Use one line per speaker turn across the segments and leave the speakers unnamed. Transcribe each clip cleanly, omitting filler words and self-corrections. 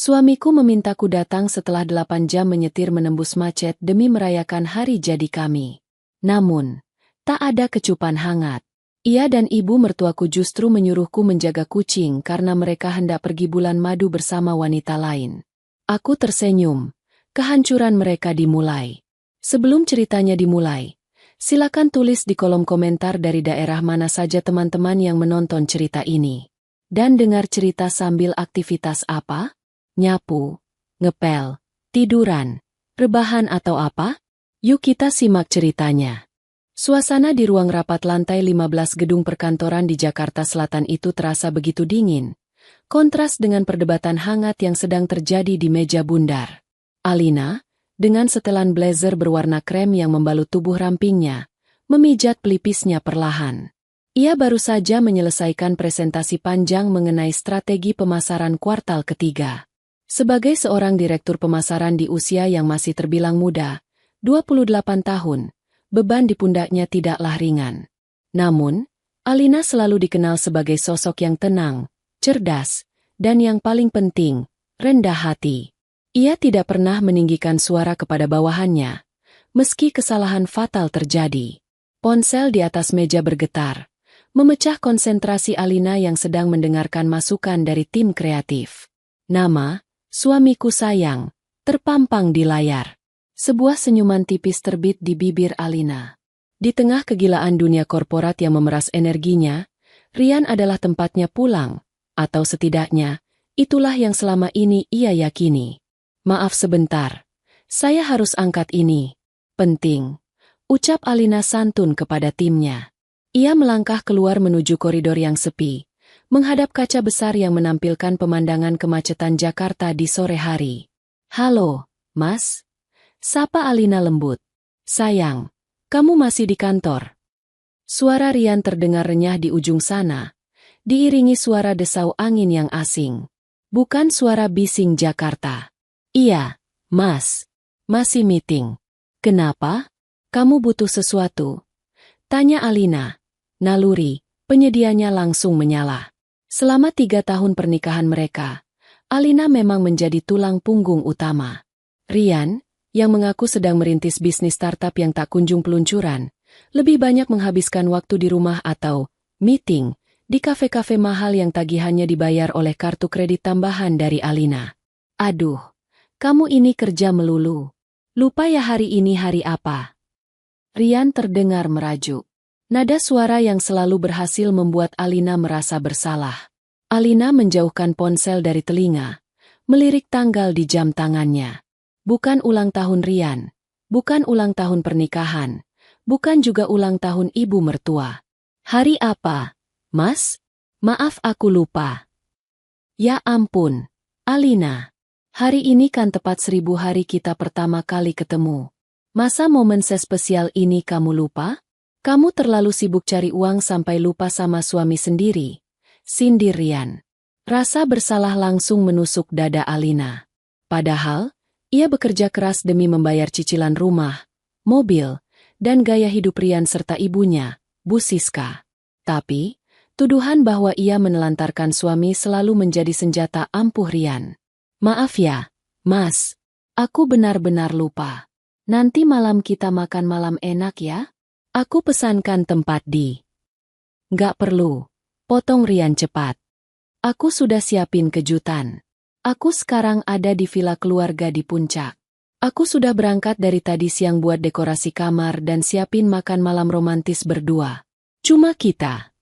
Suamiku memintaku datang setelah 8 jam menyetir menembus macet demi merayakan hari jadi kami. Namun, tak ada kecupan hangat. Ia dan ibu mertuaku justru menyuruhku menjaga kucing karena mereka hendak pergi bulan madu bersama wanita lain. Aku tersenyum. Kehancuran mereka dimulai. Sebelum ceritanya dimulai, silakan tulis di kolom komentar dari daerah mana saja teman-teman yang menonton cerita ini. Dan dengar cerita sambil aktivitas apa? Nyapu, ngepel, tiduran, rebahan atau apa? Yuk kita simak ceritanya. Suasana di ruang rapat lantai 15 gedung perkantoran di Jakarta Selatan itu terasa begitu dingin. Kontras dengan perdebatan hangat yang sedang terjadi di meja bundar. Alina, dengan setelan blazer berwarna krem yang membalut tubuh rampingnya, memijat pelipisnya perlahan. Ia baru saja menyelesaikan presentasi panjang mengenai strategi pemasaran kuartal ketiga. Sebagai seorang direktur pemasaran di usia yang masih terbilang muda, 28 tahun, beban di pundaknya tidaklah ringan. Namun, Alina selalu dikenal sebagai sosok yang tenang, cerdas, dan yang paling penting, rendah hati. Ia tidak pernah meninggikan suara kepada bawahannya, meski kesalahan fatal terjadi. Ponsel di atas meja bergetar, memecah konsentrasi Alina yang sedang mendengarkan masukan dari tim kreatif. Nama, suamiku sayang, terpampang di layar. Sebuah senyuman tipis terbit di bibir Alina. Di tengah kegilaan dunia korporat yang memeras energinya, Rian adalah tempatnya pulang, atau setidaknya, itulah yang selama ini ia yakini. Maaf sebentar, saya harus angkat ini. Penting, ucap Alina santun kepada timnya. Ia melangkah keluar menuju koridor yang sepi, menghadap kaca besar yang menampilkan pemandangan kemacetan Jakarta di sore hari. Halo, Mas? Sapa Alina lembut. Sayang, kamu masih di kantor. Suara Rian terdengar renyah di ujung sana, diiringi suara desau angin yang asing. Bukan suara bising Jakarta. Iya, Mas. Masih meeting. Kenapa? Kamu butuh sesuatu? Tanya Alina. Naluri, penyedianya langsung menyala. Selama 3 tahun pernikahan mereka, Alina memang menjadi tulang punggung utama. Rian, yang mengaku sedang merintis bisnis startup yang tak kunjung peluncuran, lebih banyak menghabiskan waktu di rumah atau meeting di kafe-kafe mahal yang tagihannya dibayar oleh kartu kredit tambahan dari Alina. Aduh, kamu ini kerja melulu. Lupa ya hari ini hari apa? Rian terdengar merajuk. Nada suara yang selalu berhasil membuat Alina merasa bersalah. Alina menjauhkan ponsel dari telinga, melirik tanggal di jam tangannya. Bukan ulang tahun Rian, bukan ulang tahun pernikahan, bukan juga ulang tahun ibu mertua. Hari apa, Mas? Maaf aku lupa. Ya ampun, Alina. Hari ini kan tepat 1000 hari kita pertama kali ketemu. Masa momen sespesial ini kamu lupa? Kamu terlalu sibuk cari uang sampai lupa sama suami sendiri. Sindir Rian. Rasa bersalah langsung menusuk dada Alina. Padahal, ia bekerja keras demi membayar cicilan rumah, mobil, dan gaya hidup Rian serta ibunya, Bu Siska. Tapi, tuduhan bahwa ia menelantarkan suami selalu menjadi senjata ampuh Rian. Maaf ya, Mas. Aku benar-benar lupa. Nanti malam kita makan malam enak ya? Aku pesankan tempat di... Nggak perlu. Potong Rian cepat. Aku sudah siapin kejutan. Aku sekarang ada di villa keluarga di puncak. Aku sudah berangkat dari tadi siang buat dekorasi kamar dan siapin makan malam romantis berdua. Cuma kita.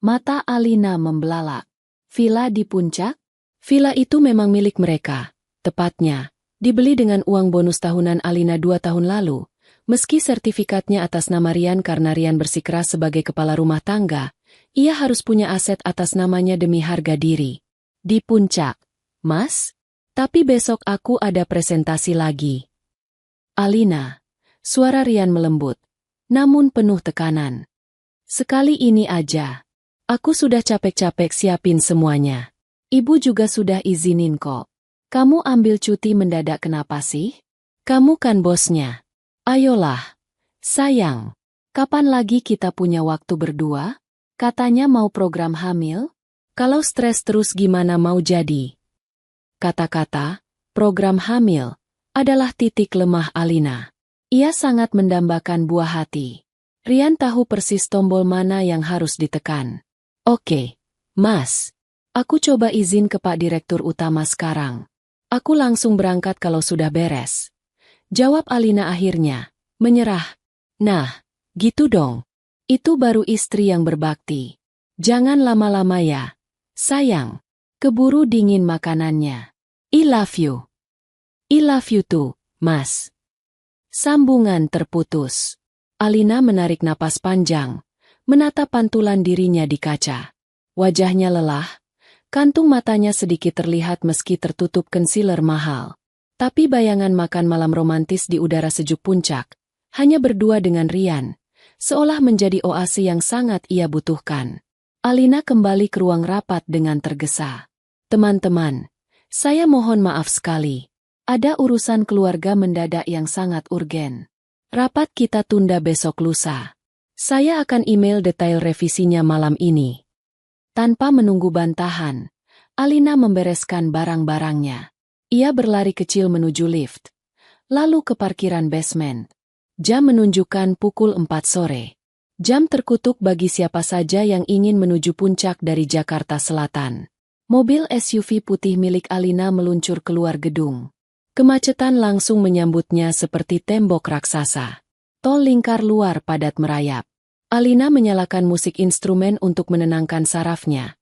Mata Alina membelalak. Villa di puncak? Villa itu memang milik mereka. Tepatnya, dibeli dengan uang bonus tahunan Alina 2 tahun lalu. Meski sertifikatnya atas nama Rian karena Rian bersikeras sebagai kepala rumah tangga, ia harus punya aset atas namanya demi harga diri. Di puncak. Mas, tapi besok aku ada presentasi lagi. Alina, suara Rian melembut, namun penuh tekanan. Sekali ini aja. Aku sudah capek-capek siapin semuanya. Ibu juga sudah izinin kok. Kamu ambil cuti mendadak kenapa sih? Kamu kan bosnya. Ayolah. Sayang, kapan lagi kita punya waktu berdua? Katanya mau program hamil? Kalau stres terus gimana mau jadi? Kata-kata, program hamil, adalah titik lemah Alina. Ia sangat mendambakan buah hati. Rian tahu persis tombol mana yang harus ditekan. Oke, Mas. Aku coba izin ke Pak Direktur Utama sekarang. Aku langsung berangkat kalau sudah beres. Jawab Alina akhirnya, menyerah. Nah, gitu dong. Itu baru istri yang berbakti. Jangan lama-lama ya. Sayang, keburu dingin makanannya. I love you. I love you too, Mas. Sambungan terputus. Alina menarik napas panjang, menatap pantulan dirinya di kaca. Wajahnya lelah, kantung matanya sedikit terlihat meski tertutup concealer mahal. Tapi bayangan makan malam romantis di udara sejuk puncak, hanya berdua dengan Rian, seolah menjadi oase yang sangat ia butuhkan. Alina kembali ke ruang rapat dengan tergesa. Teman-teman, saya mohon maaf sekali. Ada urusan keluarga mendadak yang sangat urgen. Rapat kita tunda besok lusa. Saya akan email detail revisinya malam ini. Tanpa menunggu bantahan, Alina membereskan barang-barangnya. Ia berlari kecil menuju lift, lalu ke parkiran basement. Jam menunjukkan pukul 4 sore. Jam terkutuk bagi siapa saja yang ingin menuju puncak dari Jakarta Selatan. Mobil SUV putih milik Alina meluncur keluar gedung. Kemacetan langsung menyambutnya seperti tembok raksasa. Tol lingkar luar padat merayap. Alina menyalakan musik instrumen untuk menenangkan sarafnya.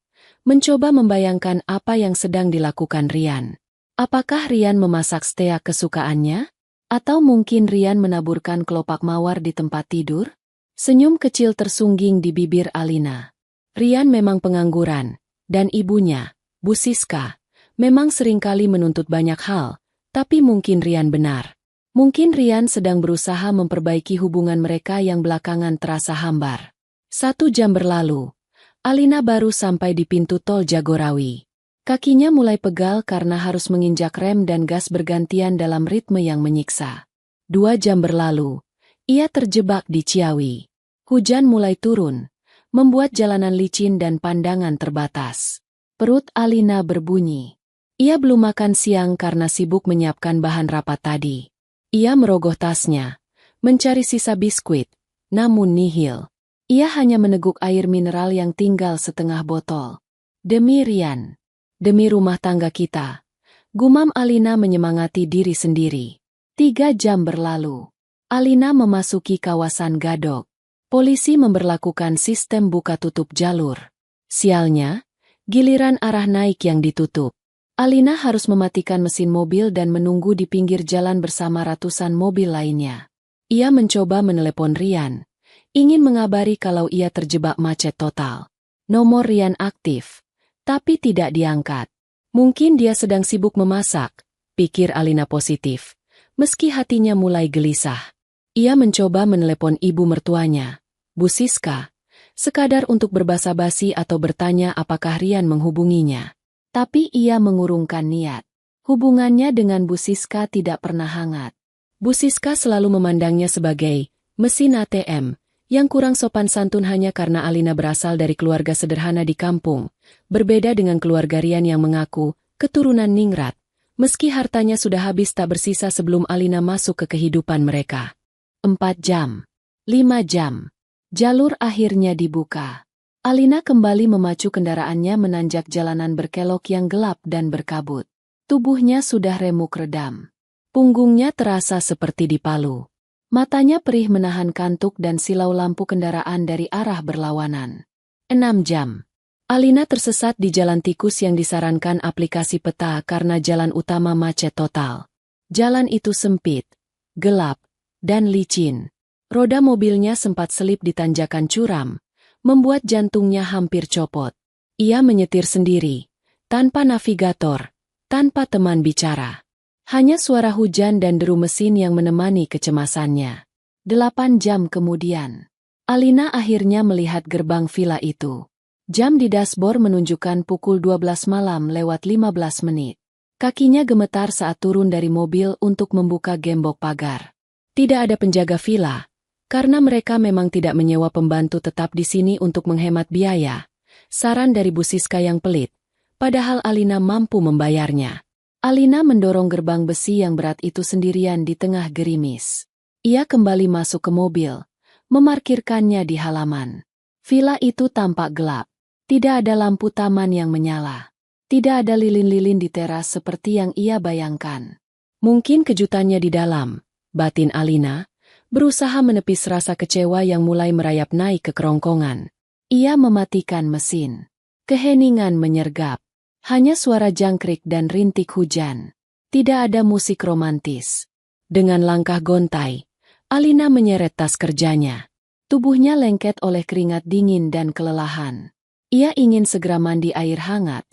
Mencoba membayangkan apa yang sedang dilakukan Rian. Apakah Rian memasak steak kesukaannya? Atau mungkin Rian menaburkan kelopak mawar di tempat tidur? Senyum kecil tersungging di bibir Alina. Rian memang pengangguran, dan ibunya, Bu Siska, memang seringkali menuntut banyak hal. Tapi mungkin Rian benar. Mungkin Rian sedang berusaha memperbaiki hubungan mereka yang belakangan terasa hambar. 1 jam berlalu. Alina baru sampai di pintu tol Jagorawi. Kakinya mulai pegal karena harus menginjak rem dan gas bergantian dalam ritme yang menyiksa. 2 jam berlalu. Ia terjebak di Ciawi. Hujan mulai turun, membuat jalanan licin dan pandangan terbatas. Perut Alina berbunyi. Ia belum makan siang karena sibuk menyiapkan bahan rapat tadi. Ia merogoh tasnya, mencari sisa biskuit, namun nihil. Ia hanya meneguk air mineral yang tinggal setengah botol. Demi Rian, demi rumah tangga kita, gumam Alina menyemangati diri sendiri. 3 jam berlalu. Alina memasuki kawasan Gadok. Polisi memberlakukan sistem buka tutup jalur. Sialnya, giliran arah naik yang ditutup. Alina harus mematikan mesin mobil dan menunggu di pinggir jalan bersama ratusan mobil lainnya. Ia mencoba menelepon Rian, ingin mengabari kalau ia terjebak macet total. Nomor Rian aktif, tapi tidak diangkat. Mungkin dia sedang sibuk memasak, pikir Alina positif, meski hatinya mulai gelisah. Ia mencoba menelepon ibu mertuanya, Bu Siska, sekadar untuk berbasa-basi atau bertanya apakah Rian menghubunginya. Tapi ia mengurungkan niat. Hubungannya dengan Bu Siska tidak pernah hangat. Bu Siska selalu memandangnya sebagai mesin ATM, yang kurang sopan santun hanya karena Alina berasal dari keluarga sederhana di kampung, berbeda dengan keluarga Rian yang mengaku keturunan ningrat, meski hartanya sudah habis tak bersisa sebelum Alina masuk ke kehidupan mereka. 4 jam. 5 jam. Jalur akhirnya dibuka. Alina kembali memacu kendaraannya menanjak jalanan berkelok yang gelap dan berkabut. Tubuhnya sudah remuk redam. Punggungnya terasa seperti dipalu. Matanya perih menahan kantuk dan silau lampu kendaraan dari arah berlawanan. 6 jam. Alina tersesat di jalan tikus yang disarankan aplikasi peta karena jalan utama macet total. Jalan itu sempit, gelap, dan licin. Roda mobilnya sempat selip di tanjakan curam, membuat jantungnya hampir copot. Ia menyetir sendiri, tanpa navigator, tanpa teman bicara. Hanya suara hujan dan deru mesin yang menemani kecemasannya. 8 jam kemudian, Alina akhirnya melihat gerbang villa itu. Jam di dashboard menunjukkan pukul 12 malam lewat 15 menit. Kakinya gemetar saat turun dari mobil untuk membuka gembok pagar. Tidak ada penjaga villa. Karena mereka memang tidak menyewa pembantu tetap di sini untuk menghemat biaya. Saran dari Bu Siska yang pelit, padahal Alina mampu membayarnya. Alina mendorong gerbang besi yang berat itu sendirian di tengah gerimis. Ia kembali masuk ke mobil, memarkirkannya di halaman. Villa itu tampak gelap. Tidak ada lampu taman yang menyala. Tidak ada lilin-lilin di teras seperti yang ia bayangkan. Mungkin kejutannya di dalam, batin Alina, berusaha menepis rasa kecewa yang mulai merayap naik ke kerongkongan. Ia mematikan mesin. Keheningan menyergap. Hanya suara jangkrik dan rintik hujan. Tidak ada musik romantis. Dengan langkah gontai, Alina menyeret tas kerjanya. Tubuhnya lengket oleh keringat dingin dan kelelahan. Ia ingin segera mandi air hangat,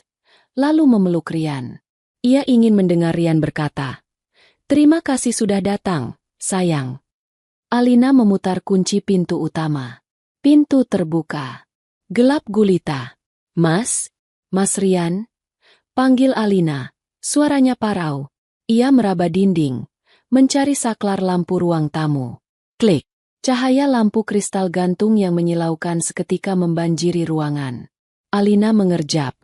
lalu memeluk Rian. Ia ingin mendengar Rian berkata, "Terima kasih sudah datang, sayang." Alina memutar kunci pintu utama. Pintu terbuka. Gelap gulita. "Mas? Mas Rian?" Panggil Alina. Suaranya parau. Ia meraba dinding, mencari saklar lampu ruang tamu. Klik. Cahaya lampu kristal gantung yang menyilaukan seketika membanjiri ruangan. Alina mengerjap,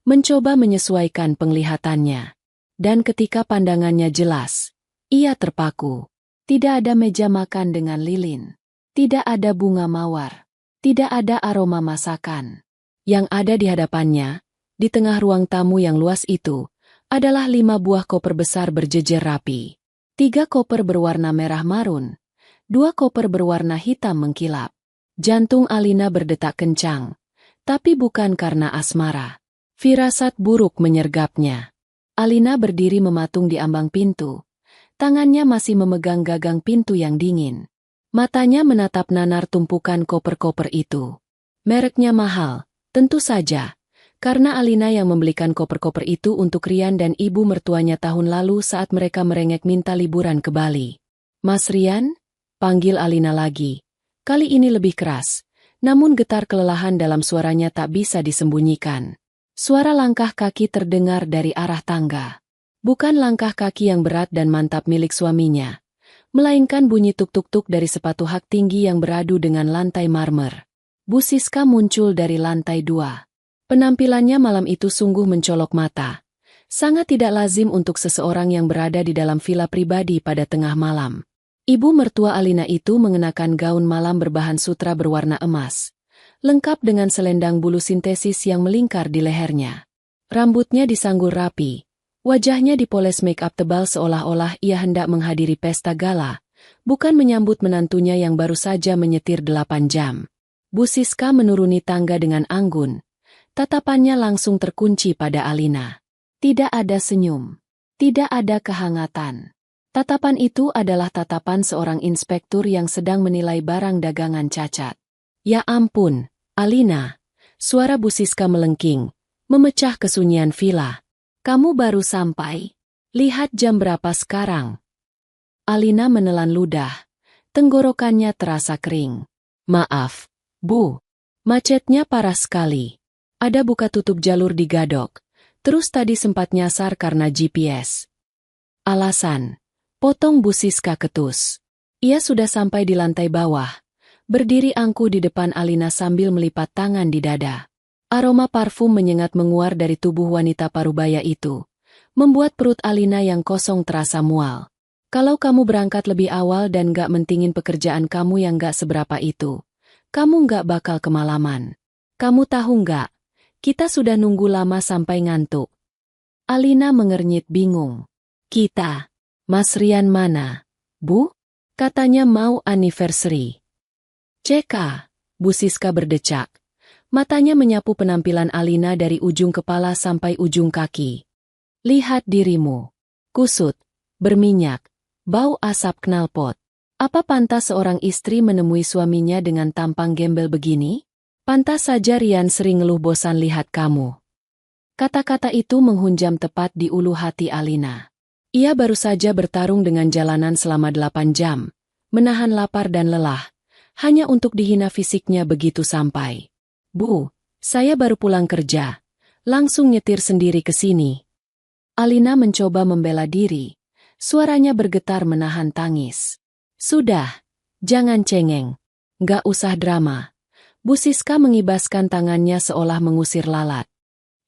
mencoba menyesuaikan penglihatannya. Dan ketika pandangannya jelas, ia terpaku. Tidak ada meja makan dengan lilin. Tidak ada bunga mawar. Tidak ada aroma masakan. Yang ada di hadapannya, di tengah ruang tamu yang luas itu, adalah 5 buah koper besar berjejer rapi. 3 koper berwarna merah marun, 2 koper berwarna hitam mengkilap. Jantung Alina berdetak kencang, tapi bukan karena asmara. Firasat buruk menyergapnya. Alina berdiri mematung di ambang pintu. Tangannya masih memegang gagang pintu yang dingin. Matanya menatap nanar tumpukan koper-koper itu. Mereknya mahal, tentu saja. Karena Alina yang membelikan koper-koper itu untuk Rian dan ibu mertuanya tahun lalu saat mereka merengek minta liburan ke Bali. "Mas Rian?" panggil Alina lagi. Kali ini lebih keras, namun getar kelelahan dalam suaranya tak bisa disembunyikan. Suara langkah kaki terdengar dari arah tangga. Bukan langkah kaki yang berat dan mantap milik suaminya, melainkan bunyi tuk-tuk-tuk dari sepatu hak tinggi yang beradu dengan lantai marmer. Bu Siska muncul dari lantai 2. Penampilannya malam itu sungguh mencolok mata. Sangat tidak lazim untuk seseorang yang berada di dalam villa pribadi pada tengah malam. Ibu mertua Alina itu mengenakan gaun malam berbahan sutra berwarna emas, lengkap dengan selendang bulu sintesis yang melingkar di lehernya. Rambutnya disanggul rapi, wajahnya dipoles make-up tebal seolah-olah ia hendak menghadiri pesta gala, bukan menyambut menantunya yang baru saja menyetir 8 jam. Bu Siska menuruni tangga dengan anggun. Tatapannya langsung terkunci pada Alina. Tidak ada senyum. Tidak ada kehangatan. Tatapan itu adalah tatapan seorang inspektur yang sedang menilai barang dagangan cacat. "Ya ampun, Alina." Suara Bu Siska melengking, memecah kesunyian villa. "Kamu baru sampai. Lihat jam berapa sekarang." Alina menelan ludah. Tenggorokannya terasa kering. "Maaf, Bu. Macetnya parah sekali. Ada buka tutup jalur di Gadok. Terus tadi sempat nyasar karena GPS." Alasan. Potong Bu Siska ketus. Ia sudah sampai di lantai bawah. Berdiri angkuh di depan Alina sambil melipat tangan di dada. Aroma parfum menyengat menguar dari tubuh wanita parubaya itu. Membuat perut Alina yang kosong terasa mual. "Kalau kamu berangkat lebih awal dan gak mentingin pekerjaan kamu yang gak seberapa itu, kamu gak bakal kemalaman. Kamu tahu gak? Kita sudah nunggu lama sampai ngantuk." Alina mengernyit bingung. "Kita? Mas Rian mana, Bu?" Katanya mau anniversary. "CK." Bu Siska berdecak. Matanya menyapu penampilan Alina dari ujung kepala sampai ujung kaki. "Lihat dirimu. Kusut, berminyak, bau asap knalpot. Apa pantas seorang istri menemui suaminya dengan tampang gembel begini? Pantas saja Rian sering ngeluh bosan lihat kamu." Kata-kata itu menghunjam tepat di ulu hati Alina. Ia baru saja bertarung dengan jalanan selama 8 jam, menahan lapar dan lelah, hanya untuk dihina fisiknya begitu sampai. "Bu, saya baru pulang kerja. Langsung nyetir sendiri ke sini." Alina mencoba membela diri. Suaranya bergetar menahan tangis. "Sudah, jangan cengeng. Nggak usah drama." Bu Siska mengibaskan tangannya seolah mengusir lalat.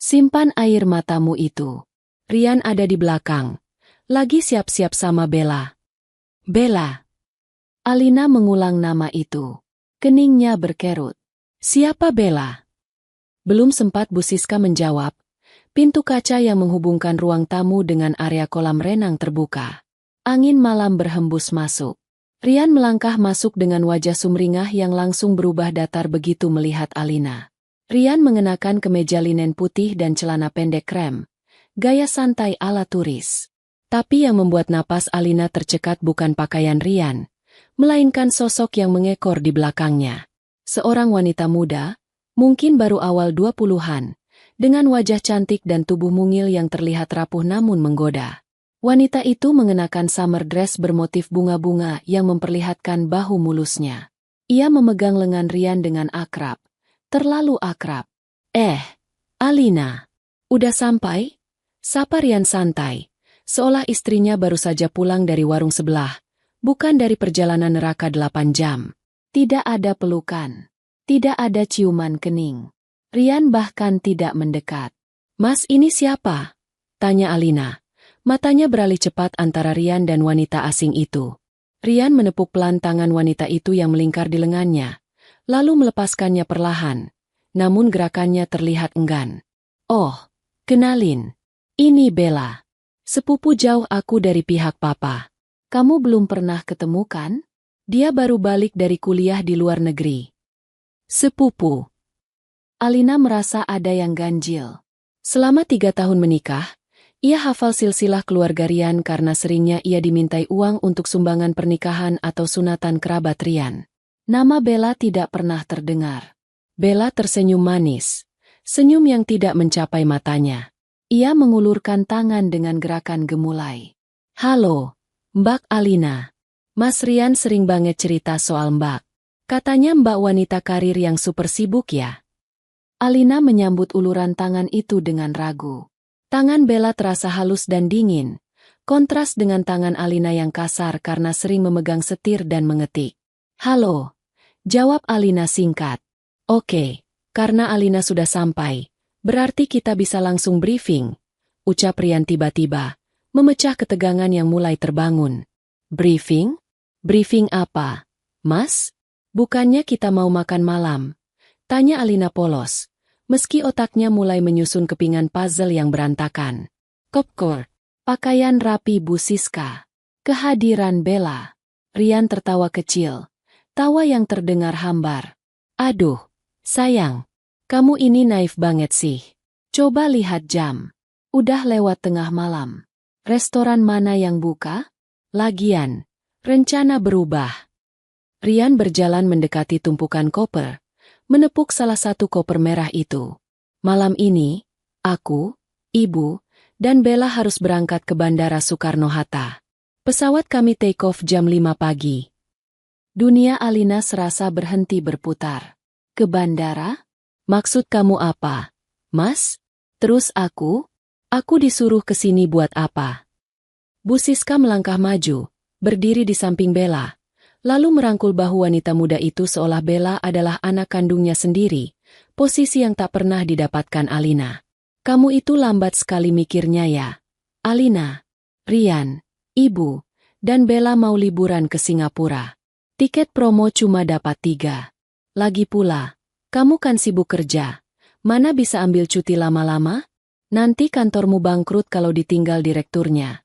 "Simpan air matamu itu. Rian ada di belakang. Lagi siap-siap sama Bella. Bella. Alina mengulang nama itu. Keningnya berkerut. Siapa Bella? Belum sempat Bu Siska menjawab. Pintu kaca yang menghubungkan ruang tamu dengan area kolam renang terbuka. Angin malam berhembus masuk. Rian melangkah masuk dengan wajah sumringah yang langsung berubah datar begitu melihat Alina. Rian mengenakan kemeja linen putih dan celana pendek krem. Gaya santai ala turis. Tapi yang membuat napas Alina tercekat bukan pakaian Rian, melainkan sosok yang mengekor di belakangnya. Seorang wanita muda, mungkin baru awal 20-an, dengan wajah cantik dan tubuh mungil yang terlihat rapuh namun menggoda. Wanita itu mengenakan summer dress bermotif bunga-bunga yang memperlihatkan bahu mulusnya. Ia memegang lengan Rian dengan akrab. Terlalu akrab. Alina. Udah sampai? Sapa Rian santai. Seolah istrinya baru saja pulang dari warung sebelah. Bukan dari perjalanan neraka 8 jam. Tidak ada pelukan. Tidak ada ciuman kening. Rian bahkan tidak mendekat. Mas ini siapa? Tanya Alina. Matanya beralih cepat antara Rian dan wanita asing itu. Rian menepuk pelan tangan wanita itu yang melingkar di lengannya. Lalu melepaskannya perlahan. Namun gerakannya terlihat enggan. Oh, kenalin. Ini Bella. Sepupu jauh aku dari pihak papa. Kamu belum pernah ketemu kan? Dia baru balik dari kuliah di luar negeri. Sepupu. Alina merasa ada yang ganjil. Selama 3 tahun menikah, ia hafal silsilah keluarga Rian karena seringnya ia dimintai uang untuk sumbangan pernikahan atau sunatan kerabat Rian. Nama Bella tidak pernah terdengar. Bella tersenyum manis. Senyum yang tidak mencapai matanya. Ia mengulurkan tangan dengan gerakan gemulai. Halo, Mbak Alina. Mas Rian sering banget cerita soal Mbak. Katanya Mbak wanita karir yang super sibuk ya. Alina menyambut uluran tangan itu dengan ragu. Tangan Bella terasa halus dan dingin. Kontras dengan tangan Alina yang kasar karena sering memegang setir dan mengetik. Halo, jawab Alina singkat. Oke, karena Alina sudah sampai. Berarti kita bisa langsung briefing, ucap Rian tiba-tiba, memecah ketegangan yang mulai terbangun. Briefing? Briefing apa? Mas? Bukannya kita mau makan malam? Tanya Alina polos, meski otaknya mulai menyusun kepingan puzzle yang berantakan. Kopkor, pakaian rapi Bu Siska, kehadiran Bella. Rian tertawa kecil, tawa yang terdengar hambar. Aduh, sayang. Kamu ini naif banget sih. Coba lihat jam. Udah lewat tengah malam. Restoran mana yang buka? Lagian, rencana berubah. Rian berjalan mendekati tumpukan koper, menepuk salah satu koper merah itu. Malam ini, aku, ibu, dan Bella harus berangkat ke Bandara Soekarno-Hatta. Pesawat kami take off jam 5 pagi. Dunia Alina serasa berhenti berputar. Ke bandara? Maksud kamu apa, Mas? Terus aku disuruh ke sini buat apa? Bu Siska melangkah maju, berdiri di samping Bella, lalu merangkul bahu wanita muda itu seolah Bella adalah anak kandungnya sendiri, posisi yang tak pernah didapatkan Alina. Kamu itu lambat sekali mikirnya ya. Alina, Rian, Ibu, dan Bella mau liburan ke Singapura. Tiket promo cuma dapat 3. Lagi pula, kamu kan sibuk kerja, mana bisa ambil cuti lama-lama? Nanti kantormu bangkrut kalau ditinggal direkturnya.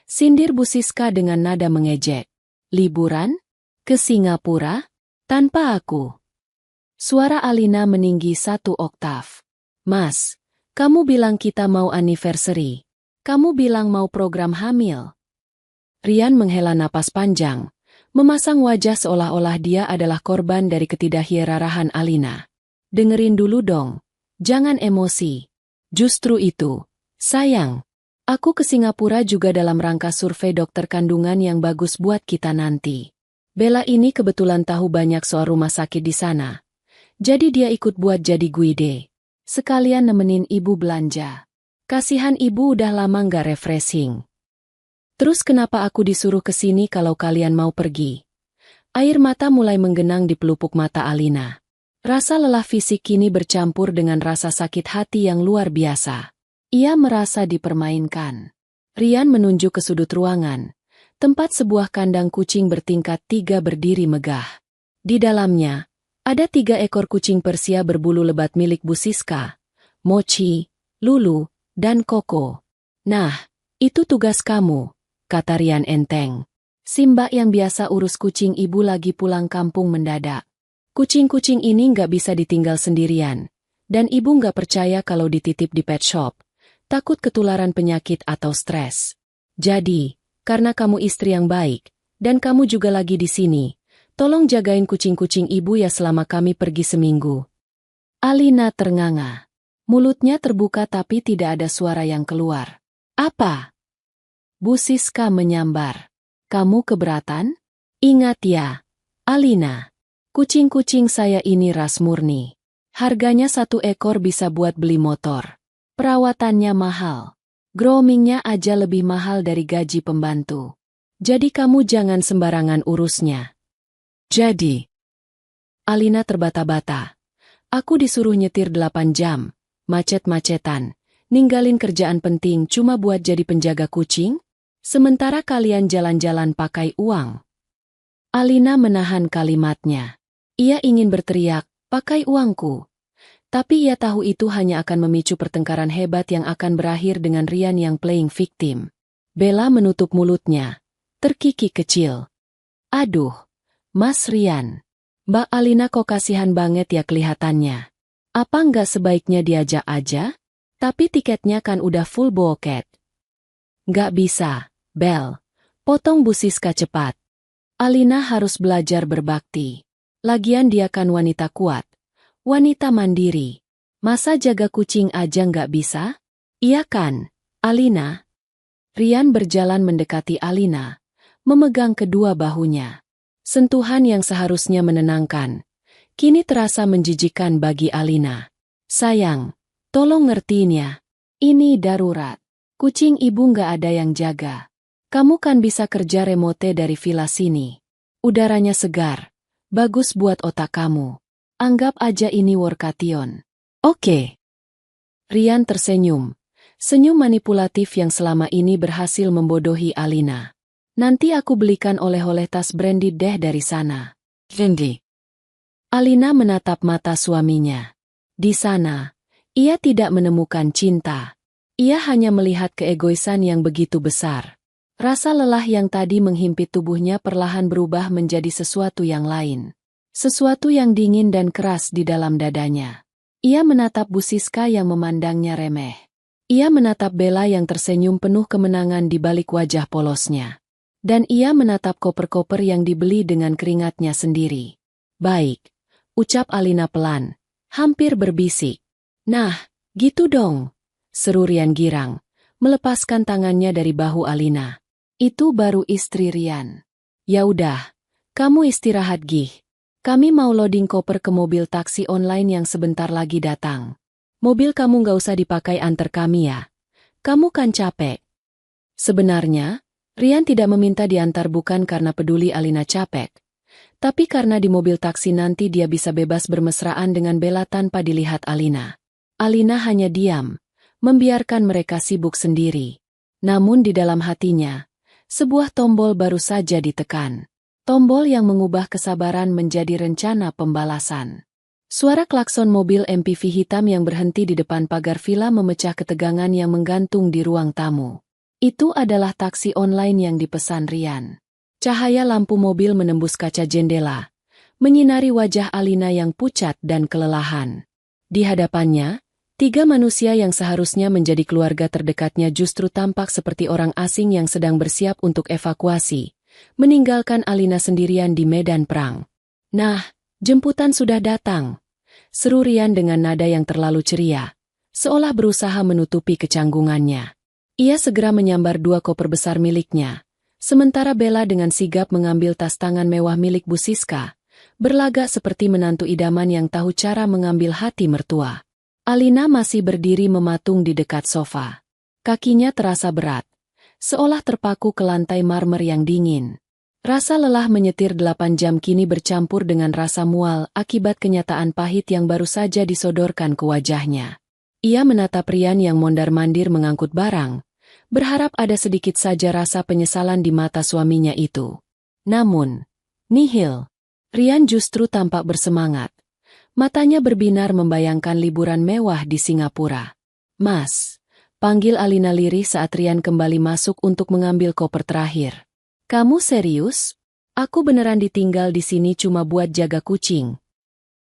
Sindir Bu Siska dengan nada mengejek. Liburan? Ke Singapura? Tanpa aku. Suara Alina meninggi 1 oktav. Mas, kamu bilang kita mau anniversary. Kamu bilang mau program hamil. Rian menghela napas panjang, memasang wajah seolah-olah dia adalah korban dari ketidakhierarahan Alina. Dengerin dulu dong, jangan emosi. Justru itu, sayang. Aku ke Singapura juga dalam rangka survei dokter kandungan yang bagus buat kita nanti. Bella ini kebetulan tahu banyak soal rumah sakit di sana. Jadi dia ikut buat jadi guide. Sekalian nemenin ibu belanja. Kasihan ibu udah lama nggak refreshing. Terus kenapa aku disuruh ke sini kalau kalian mau pergi? Air mata mulai menggenang di pelupuk mata Alina. Rasa lelah fisik kini bercampur dengan rasa sakit hati yang luar biasa. Ia merasa dipermainkan. Rian menunjuk ke sudut ruangan, tempat sebuah kandang kucing bertingkat 3 berdiri megah. Di dalamnya, ada 3 ekor kucing Persia berbulu lebat milik Bu Siska, Mochi, Lulu, dan Koko. Nah, itu tugas kamu, kata Rian enteng. Si Mbak yang biasa urus kucing ibu lagi pulang kampung mendadak. Kucing-kucing ini nggak bisa ditinggal sendirian, dan ibu nggak percaya kalau dititip di pet shop. Takut ketularan penyakit atau stres. Jadi, karena kamu istri yang baik, dan kamu juga lagi di sini, tolong jagain kucing-kucing ibu ya selama kami pergi seminggu. Alina ternganga. Mulutnya terbuka tapi tidak ada suara yang keluar. Apa? Bu Siska menyambar. Kamu keberatan? Ingat ya, Alina. Kucing-kucing saya ini ras murni. Harganya 1 ekor bisa buat beli motor. Perawatannya mahal. Groomingnya aja lebih mahal dari gaji pembantu. Jadi kamu jangan sembarangan urusnya. Jadi, Alina terbata-bata. Aku disuruh nyetir 8 jam, macet-macetan, ninggalin kerjaan penting cuma buat jadi penjaga kucing? Sementara kalian jalan-jalan pakai uang. Alina menahan kalimatnya. Ia ingin berteriak, pakai uangku. Tapi ia tahu itu hanya akan memicu pertengkaran hebat yang akan berakhir dengan Rian yang playing victim. Bella menutup mulutnya. Terkikik kecil. Aduh, Mas Rian. Mbak Alina kok kasihan banget ya kelihatannya. Apa nggak sebaiknya diajak aja? Tapi tiketnya kan udah full boket. Nggak bisa, Bel. Potong Bu Siska cepat. Alina harus belajar berbakti. Lagian dia kan wanita kuat. Wanita mandiri. Masa jaga kucing aja nggak bisa? Iya kan, Alina? Rian berjalan mendekati Alina, memegang kedua bahunya. Sentuhan yang seharusnya menenangkan, kini terasa menjijikkan bagi Alina. Sayang, tolong ngertiin ya. Ini darurat. Kucing ibu nggak ada yang jaga. Kamu kan bisa kerja remote dari villa sini. Udaranya segar. Bagus buat otak kamu. Anggap aja ini workation. Oke. Rian tersenyum. Senyum manipulatif yang selama ini berhasil membodohi Alina. Nanti aku belikan oleh-oleh tas branded deh dari sana. Randy. Alina menatap mata suaminya. Di sana, ia tidak menemukan cinta. Ia hanya melihat keegoisan yang begitu besar. Rasa lelah yang tadi menghimpit tubuhnya perlahan berubah menjadi sesuatu yang lain. Sesuatu yang dingin dan keras di dalam dadanya. Ia menatap Bu Siska yang memandangnya remeh. Ia menatap Bella yang tersenyum penuh kemenangan di balik wajah polosnya. Dan ia menatap koper-koper yang dibeli dengan keringatnya sendiri. Baik, ucap Alina pelan, hampir berbisik. Nah, gitu dong, seru Rian girang, melepaskan tangannya dari bahu Alina. Itu baru istri Rian. Ya udah, kamu istirahat Gih. Kami mau loading koper ke mobil taksi online yang sebentar lagi datang. Mobil kamu nggak usah dipakai antar kami ya. Kamu kan capek. Sebenarnya, Rian tidak meminta diantar bukan karena peduli Alina capek. Tapi karena di mobil taksi nanti dia bisa bebas bermesraan dengan Bella tanpa dilihat Alina. Alina hanya diam, membiarkan mereka sibuk sendiri. Namun di dalam hatinya, sebuah tombol baru saja ditekan. Tombol yang mengubah kesabaran menjadi rencana pembalasan. Suara klakson mobil MPV hitam yang berhenti di depan pagar villa memecah ketegangan yang menggantung di ruang tamu. Itu adalah taksi online yang dipesan Rian. Cahaya lampu mobil menembus kaca jendela, menyinari wajah Alina yang pucat dan kelelahan. Di hadapannya, 3 manusia yang seharusnya menjadi keluarga terdekatnya justru tampak seperti orang asing yang sedang bersiap untuk evakuasi. Meninggalkan Alina sendirian di medan perang. Nah, jemputan sudah datang. Seru Rian dengan nada yang terlalu ceria, seolah berusaha menutupi kecanggungannya. Ia segera menyambar 2 koper besar miliknya, sementara Bella dengan sigap mengambil tas tangan mewah milik Bu Siska, berlagak seperti menantu idaman yang tahu cara mengambil hati mertua. Alina masih berdiri mematung di dekat sofa. Kakinya terasa berat, seolah terpaku ke lantai marmer yang dingin. Rasa lelah menyetir 8 jam kini bercampur dengan rasa mual akibat kenyataan pahit yang baru saja disodorkan ke wajahnya. Ia menatap Rian yang mondar-mandir mengangkut barang, berharap ada sedikit saja rasa penyesalan di mata suaminya itu. Namun, nihil. Rian justru tampak bersemangat. Matanya berbinar membayangkan liburan mewah di Singapura. Mas, panggil Alina lirih saat Rian kembali masuk untuk mengambil koper terakhir. Kamu serius? Aku beneran ditinggal di sini cuma buat jaga kucing.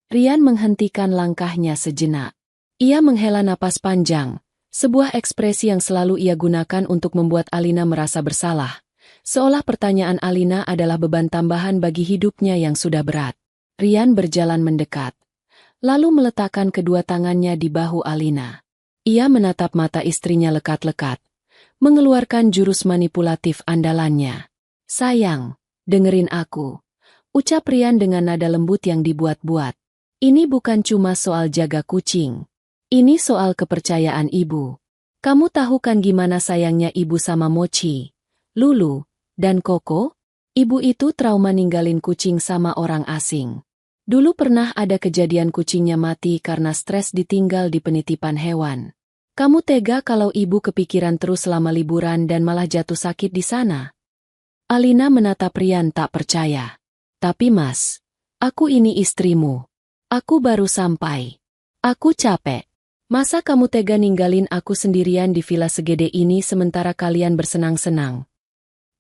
Rian menghentikan langkahnya sejenak. Ia menghela napas panjang, sebuah ekspresi yang selalu ia gunakan untuk membuat Alina merasa bersalah. Seolah pertanyaan Alina adalah beban tambahan bagi hidupnya yang sudah berat. Rian berjalan mendekat, lalu meletakkan kedua tangannya di bahu Alina. Ia menatap mata istrinya lekat-lekat, mengeluarkan jurus manipulatif andalannya. Sayang, dengerin aku, ucap Rian dengan nada lembut yang dibuat-buat. Ini bukan cuma soal jaga kucing. Ini soal kepercayaan ibu. Kamu tahu kan gimana sayangnya ibu sama Mochi, Lulu, dan Koko? Ibu itu trauma ninggalin kucing sama orang asing. Dulu pernah ada kejadian kucingnya mati karena stres ditinggal di penitipan hewan. Kamu tega kalau ibu kepikiran terus selama liburan dan malah jatuh sakit di sana? Alina menatap Rian tak percaya. Tapi mas, aku ini istrimu. Aku baru sampai. Aku capek. Masa kamu tega ninggalin aku sendirian di villa segede ini sementara kalian bersenang-senang?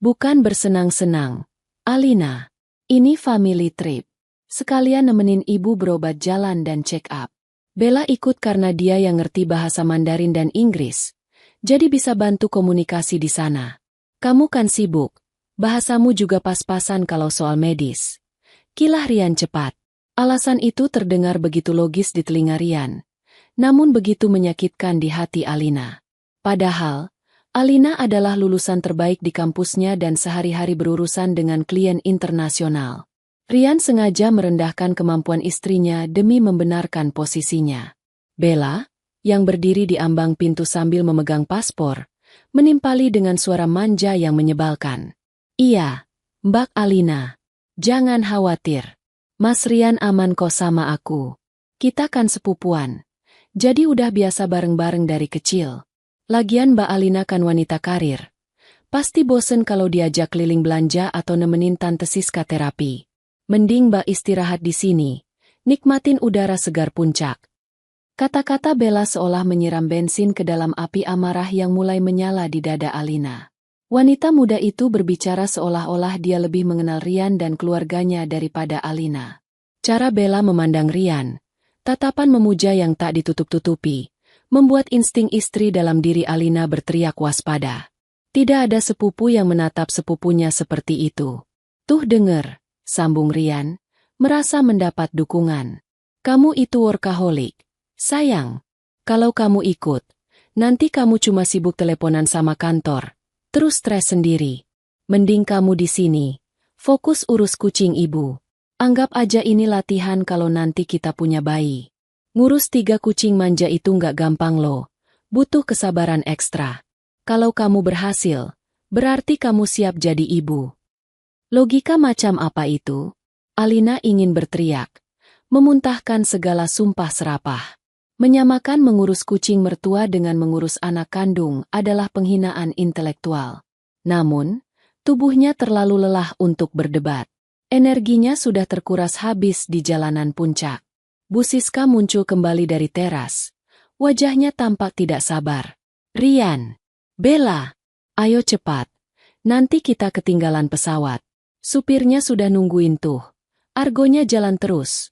Bukan bersenang-senang, Alina. Ini family trip. Sekalian nemenin ibu berobat jalan dan check up. Bella ikut karena dia yang ngerti bahasa Mandarin dan Inggris. Jadi bisa bantu komunikasi di sana. Kamu kan sibuk. Bahasamu juga pas-pasan kalau soal medis. Kilah Rian cepat. Alasan itu terdengar begitu logis di telinga Rian. Namun begitu menyakitkan di hati Alina. Padahal, Alina adalah lulusan terbaik di kampusnya dan sehari-hari berurusan dengan klien internasional. Rian sengaja merendahkan kemampuan istrinya demi membenarkan posisinya. Bella, yang berdiri di ambang pintu sambil memegang paspor, menimpali dengan suara manja yang menyebalkan. Iya, Mbak Alina. Jangan khawatir. Mas Rian aman kok sama aku. Kita kan sepupuan. Jadi udah biasa bareng-bareng dari kecil. Lagian Mbak Alina kan wanita karir. Pasti bosen kalau diajak keliling belanja atau nemenin Tante Siska terapi. Mending Mbak istirahat di sini. Nikmatin udara segar puncak. Kata-kata Bella seolah menyiram bensin ke dalam api amarah yang mulai menyala di dada Alina. Wanita muda itu berbicara seolah-olah dia lebih mengenal Rian dan keluarganya daripada Alina. Cara Bella memandang Rian, tatapan memuja yang tak ditutup-tutupi, membuat insting istri dalam diri Alina berteriak waspada. Tidak ada sepupu yang menatap sepupunya seperti itu. Tuh denger, sambung Rian, merasa mendapat dukungan. Kamu itu workaholic. Sayang, kalau kamu ikut, nanti kamu cuma sibuk teleponan sama kantor, terus stres sendiri. Mending kamu di sini, fokus urus kucing ibu. Anggap aja ini latihan kalau nanti kita punya bayi. Ngurus 3 kucing manja itu nggak gampang loh, butuh kesabaran ekstra. Kalau kamu berhasil, berarti kamu siap jadi ibu. Logika macam apa itu? Alina ingin berteriak, memuntahkan segala sumpah serapah. Menyamakan mengurus kucing mertua dengan mengurus anak kandung adalah penghinaan intelektual. Namun, tubuhnya terlalu lelah untuk berdebat. Energinya sudah terkuras habis di jalanan puncak. Bu Siska muncul kembali dari teras. Wajahnya tampak tidak sabar. Rian, Bella, ayo cepat. Nanti kita ketinggalan pesawat. Supirnya sudah nungguin tuh. Argonya jalan terus.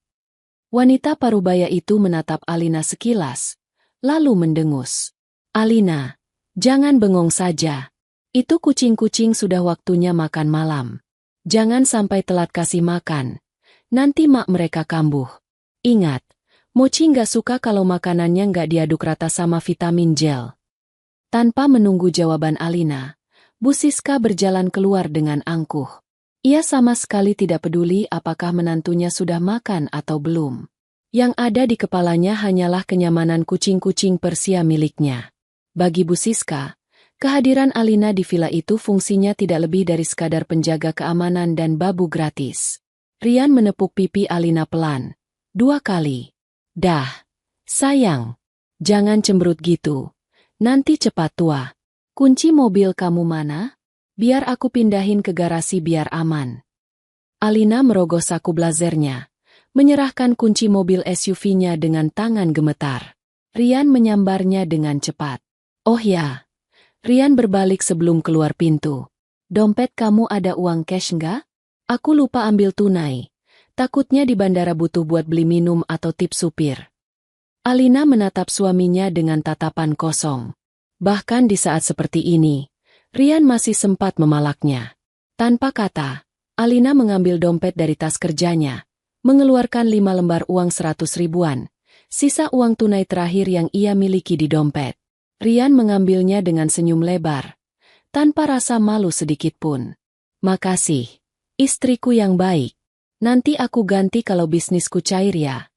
Wanita parubaya itu menatap Alina sekilas, lalu mendengus. Alina, jangan bengong saja. Itu kucing-kucing sudah waktunya makan malam. Jangan sampai telat kasih makan. Nanti mak mereka kambuh. Ingat, Mochi nggak suka kalau makanannya nggak diaduk rata sama vitamin gel. Tanpa menunggu jawaban Alina, Bu Siska berjalan keluar dengan angkuh. Ia sama sekali tidak peduli apakah menantunya sudah makan atau belum. Yang ada di kepalanya hanyalah kenyamanan kucing-kucing Persia miliknya. Bagi Bu Siska, kehadiran Alina di villa itu fungsinya tidak lebih dari sekadar penjaga keamanan dan babu gratis. Rian menepuk pipi Alina pelan. 2 kali. Dah. Sayang. Jangan cemberut gitu. Nanti cepat tua. Kunci mobil kamu mana? Biar aku pindahin ke garasi biar aman. Alina merogoh saku blazernya, menyerahkan kunci mobil SUV-nya dengan tangan gemetar. Rian menyambarnya dengan cepat. Oh ya. Rian berbalik sebelum keluar pintu. Dompet kamu ada uang cash nggak? Aku lupa ambil tunai. Takutnya di bandara butuh buat beli minum atau tip supir. Alina menatap suaminya dengan tatapan kosong. Bahkan di saat seperti ini, Rian masih sempat memalaknya. Tanpa kata, Alina mengambil dompet dari tas kerjanya, mengeluarkan 5 lembar uang 100 ribuan, sisa uang tunai terakhir yang ia miliki di dompet. Rian mengambilnya dengan senyum lebar, tanpa rasa malu sedikitpun. Makasih, istriku yang baik. Nanti aku ganti kalau bisnisku cair ya.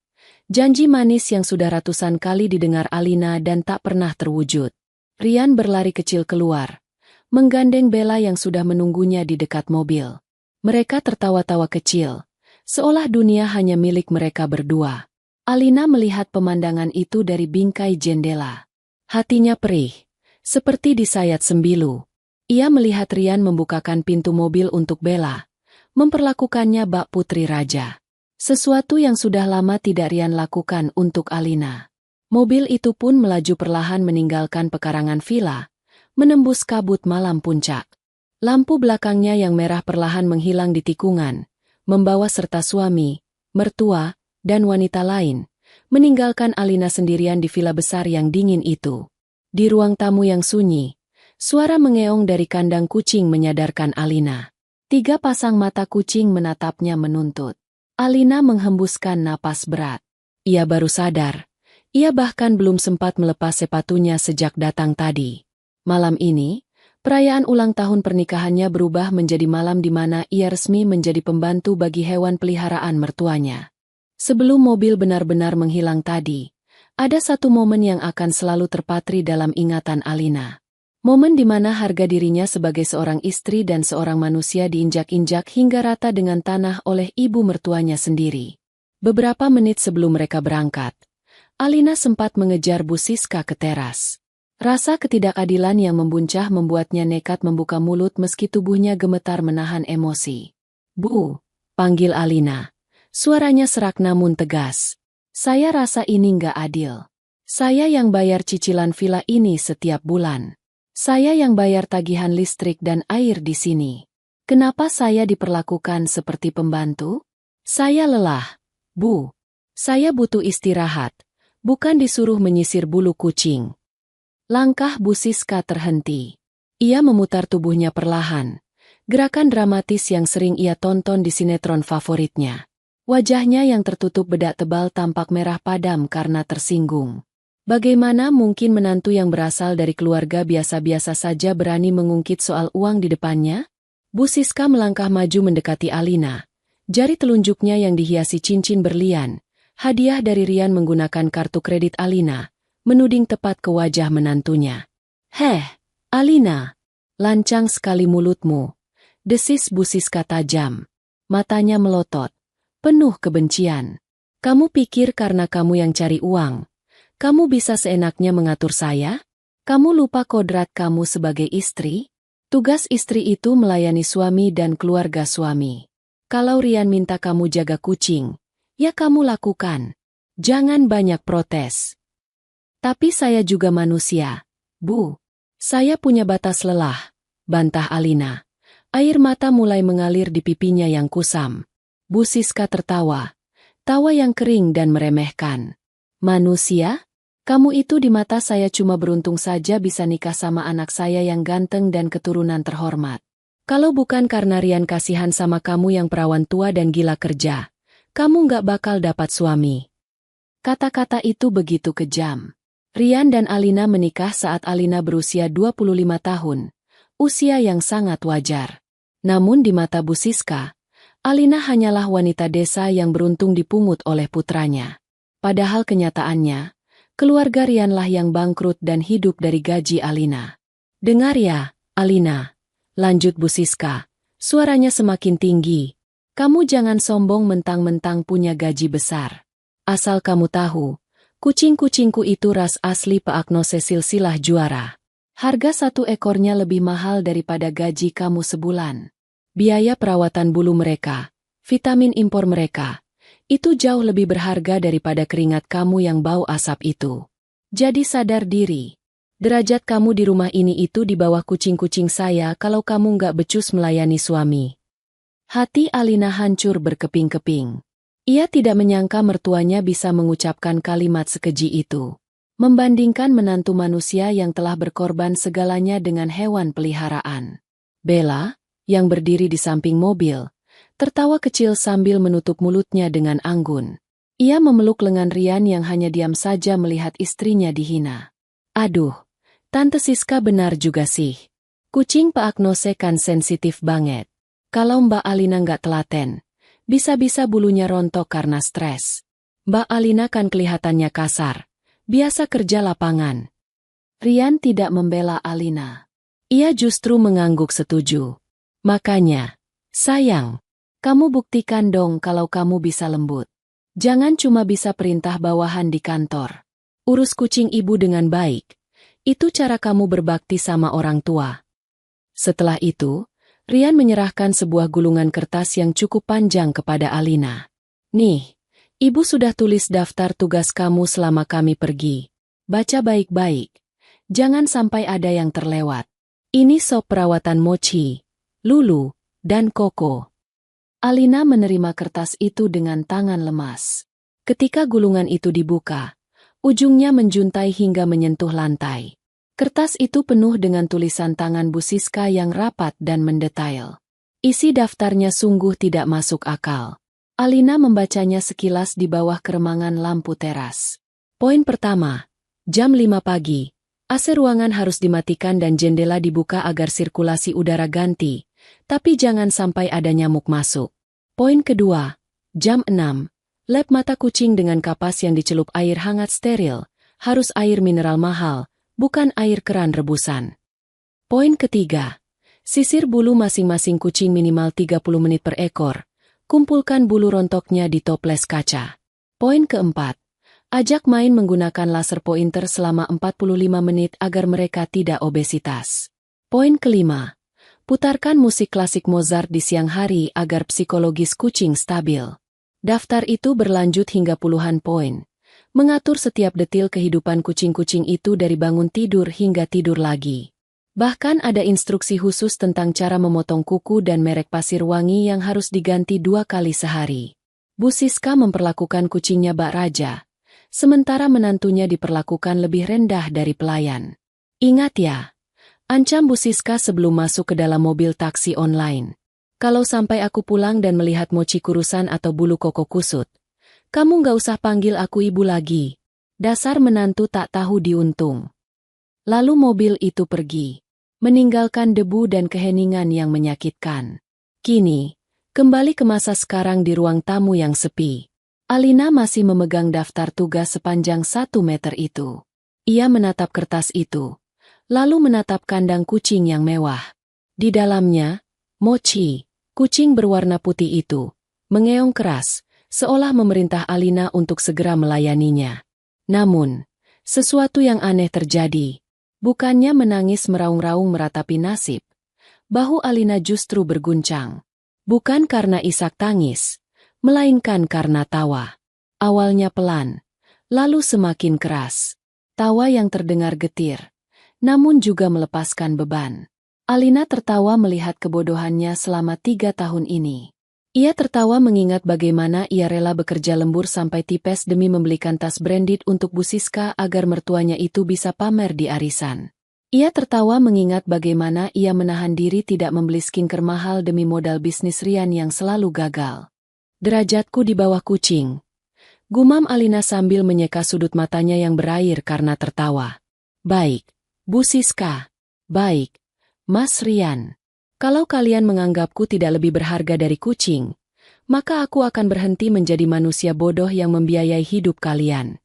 Janji manis yang sudah ratusan kali didengar Alina dan tak pernah terwujud. Rian berlari kecil keluar, menggandeng Bella yang sudah menunggunya di dekat mobil. Mereka tertawa-tawa kecil, seolah dunia hanya milik mereka berdua. Alina melihat pemandangan itu dari bingkai jendela. Hatinya perih, seperti disayat sembilu. Ia melihat Rian membukakan pintu mobil untuk Bella, memperlakukannya bak putri raja. Sesuatu yang sudah lama tidak Rian lakukan untuk Alina. Mobil itu pun melaju perlahan meninggalkan pekarangan villa, menembus kabut malam puncak. Lampu belakangnya yang merah perlahan menghilang di tikungan, membawa serta suami, mertua, dan wanita lain, meninggalkan Alina sendirian di villa besar yang dingin itu. Di ruang tamu yang sunyi, suara mengeong dari kandang kucing menyadarkan Alina. 3 pasang mata kucing menatapnya menuntut. Alina menghembuskan napas berat. Ia baru sadar. Ia bahkan belum sempat melepas sepatunya sejak datang tadi. Malam ini, perayaan ulang tahun pernikahannya berubah menjadi malam di mana ia resmi menjadi pembantu bagi hewan peliharaan mertuanya. Sebelum mobil benar-benar menghilang tadi, ada satu momen yang akan selalu terpatri dalam ingatan Alina. Momen di mana harga dirinya sebagai seorang istri dan seorang manusia diinjak-injak hingga rata dengan tanah oleh ibu mertuanya sendiri. Beberapa menit sebelum mereka berangkat, Alina sempat mengejar Bu Siska ke teras. Rasa ketidakadilan yang membuncah membuatnya nekat membuka mulut meski tubuhnya gemetar menahan emosi. "Bu," panggil Alina. Suaranya serak namun tegas. "Saya rasa ini nggak adil. Saya yang bayar cicilan villa ini setiap bulan. Saya yang bayar tagihan listrik dan air di sini. Kenapa saya diperlakukan seperti pembantu? Saya lelah, Bu. Saya butuh istirahat, bukan disuruh menyisir bulu kucing." Langkah Bu Siska terhenti. Ia memutar tubuhnya perlahan. Gerakan dramatis yang sering ia tonton di sinetron favoritnya. Wajahnya yang tertutup bedak tebal tampak merah padam karena tersinggung. Bagaimana mungkin menantu yang berasal dari keluarga biasa-biasa saja berani mengungkit soal uang di depannya? Bu Siska melangkah maju mendekati Alina. Jari telunjuknya yang dihiasi cincin berlian, hadiah dari Rian menggunakan kartu kredit Alina, menuding tepat ke wajah menantunya. "Heh, Alina, lancang sekali mulutmu," desis Bu Siska tajam. Matanya melotot, penuh kebencian. "Kamu pikir karena kamu yang cari uang, kamu bisa seenaknya mengatur saya? Kamu lupa kodrat kamu sebagai istri? Tugas istri itu melayani suami dan keluarga suami. Kalau Rian minta kamu jaga kucing, ya kamu lakukan. Jangan banyak protes." "Tapi saya juga manusia, Bu. Saya punya batas lelah," bantah Alina. Air mata mulai mengalir di pipinya yang kusam. Bu Siska tertawa. Tawa yang kering dan meremehkan. "Manusia? Kamu itu di mata saya cuma beruntung saja bisa nikah sama anak saya yang ganteng dan keturunan terhormat. Kalau bukan karena Rian kasihan sama kamu yang perawan tua dan gila kerja, kamu nggak bakal dapat suami." Kata-kata itu begitu kejam. Rian dan Alina menikah saat Alina berusia 25 tahun, usia yang sangat wajar. Namun di mata Bu Siska, Alina hanyalah wanita desa yang beruntung dipungut oleh putranya. Padahal kenyataannya, keluarga Rianlah yang bangkrut dan hidup dari gaji Alina. "Dengar ya, Alina," lanjut Bu Siska, suaranya semakin tinggi. "Kamu jangan sombong mentang-mentang punya gaji besar. Asal kamu tahu, Kucing-kucingku itu ras asli Peaknose silsilah juara. Harga satu ekornya lebih mahal daripada gaji kamu sebulan. Biaya perawatan bulu mereka, vitamin impor mereka, itu jauh lebih berharga daripada keringat kamu yang bau asap itu. Jadi sadar diri. Derajat kamu di rumah ini itu di bawah kucing-kucing saya kalau kamu nggak becus melayani suami. Hati Alina hancur berkeping-keping. Ia tidak menyangka mertuanya bisa mengucapkan kalimat sekeji itu. Membandingkan menantu manusia yang telah berkorban segalanya dengan hewan peliharaan. Bella, yang berdiri di samping mobil, tertawa kecil sambil menutup mulutnya dengan anggun. Ia memeluk lengan Rian yang hanya diam saja melihat istrinya dihina. Aduh, Tante Siska benar juga sih. Kucing Peaknose kan sensitif banget. Kalau Mbak Alina nggak telaten, bisa-bisa bulunya rontok karena stres. Mbak Alina kan kelihatannya kasar, biasa kerja lapangan. Rian tidak membela Alina. Ia justru mengangguk setuju. Makanya, sayang, kamu buktikan dong kalau kamu bisa lembut. Jangan cuma bisa perintah bawahan di kantor. Urus kucing ibu dengan baik. Itu cara kamu berbakti sama orang tua. Setelah itu, Rian menyerahkan sebuah gulungan kertas yang cukup panjang kepada Alina. Nih, ibu sudah tulis daftar tugas kamu selama kami pergi. Baca baik-baik. Jangan sampai ada yang terlewat. Ini sop perawatan Mochi, Lulu, dan Koko. Alina menerima kertas itu dengan tangan lemas. Ketika gulungan itu dibuka, ujungnya menjuntai hingga menyentuh lantai. Kertas itu penuh dengan tulisan tangan Bu Siska yang rapat dan mendetail. Isi daftarnya sungguh tidak masuk akal. Alina membacanya sekilas di bawah keremangan lampu teras. Poin pertama, jam 5 pagi. AC ruangan harus dimatikan dan jendela dibuka agar sirkulasi udara ganti, tapi jangan sampai ada nyamuk masuk. Poin kedua, jam 6. Lap mata kucing dengan kapas yang dicelup air hangat steril, harus air mineral mahal, bukan air keran rebusan. Poin ketiga, sisir bulu masing-masing kucing minimal 30 menit per ekor, kumpulkan bulu rontoknya di toples kaca. Poin keempat, ajak main menggunakan laser pointer selama 45 menit agar mereka tidak obesitas. Poin kelima, putarkan musik klasik Mozart di siang hari agar psikologis kucing stabil. Daftar itu berlanjut hingga puluhan poin. Mengatur setiap detil kehidupan kucing-kucing itu dari bangun tidur hingga tidur lagi. Bahkan ada instruksi khusus tentang cara memotong kuku dan merek pasir wangi yang harus diganti 2 kali sehari. Bu Siska memperlakukan kucingnya bak raja, sementara menantunya diperlakukan lebih rendah dari pelayan. Ingat ya, ancam Bu Siska sebelum masuk ke dalam mobil taksi online. Kalau sampai aku pulang dan melihat mochi kurusan atau bulu koko kusut, kamu nggak usah panggil aku ibu lagi. Dasar menantu tak tahu diuntung. Lalu mobil itu pergi, meninggalkan debu dan keheningan yang menyakitkan. Kini, kembali ke masa sekarang di ruang tamu yang sepi. Alina masih memegang daftar tugas sepanjang 1 meter itu. Ia menatap kertas itu, lalu menatap kandang kucing yang mewah. Di dalamnya, Mochi, kucing berwarna putih itu, mengeong keras, seolah memerintah Alina untuk segera melayaninya. Namun, sesuatu yang aneh terjadi. Bukannya menangis meraung-raung meratapi nasib. Bahu Alina justru berguncang. Bukan karena isak tangis, melainkan karena tawa. Awalnya pelan, lalu semakin keras. Tawa yang terdengar getir, namun juga melepaskan beban. Alina tertawa melihat kebodohannya selama 3 tahun ini. Ia tertawa mengingat bagaimana ia rela bekerja lembur sampai tipes demi membelikan tas branded untuk Bu Siska agar mertuanya itu bisa pamer di arisan. Ia tertawa mengingat bagaimana ia menahan diri tidak membeli skincare mahal demi modal bisnis Rian yang selalu gagal. Derajatku di bawah kucing. Gumam Alina sambil menyeka sudut matanya yang berair karena tertawa. Baik, Bu Siska. Baik, Mas Rian. Kalau kalian menganggapku tidak lebih berharga dari kucing, maka aku akan berhenti menjadi manusia bodoh yang membiayai hidup kalian.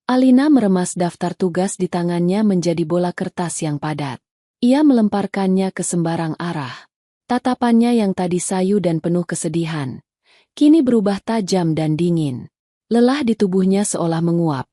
Alina meremas daftar tugas di tangannya menjadi bola kertas yang padat. Ia melemparkannya ke sembarang arah. Tatapannya yang tadi sayu dan penuh kesedihan, kini berubah tajam dan dingin. Lelah di tubuhnya seolah menguap.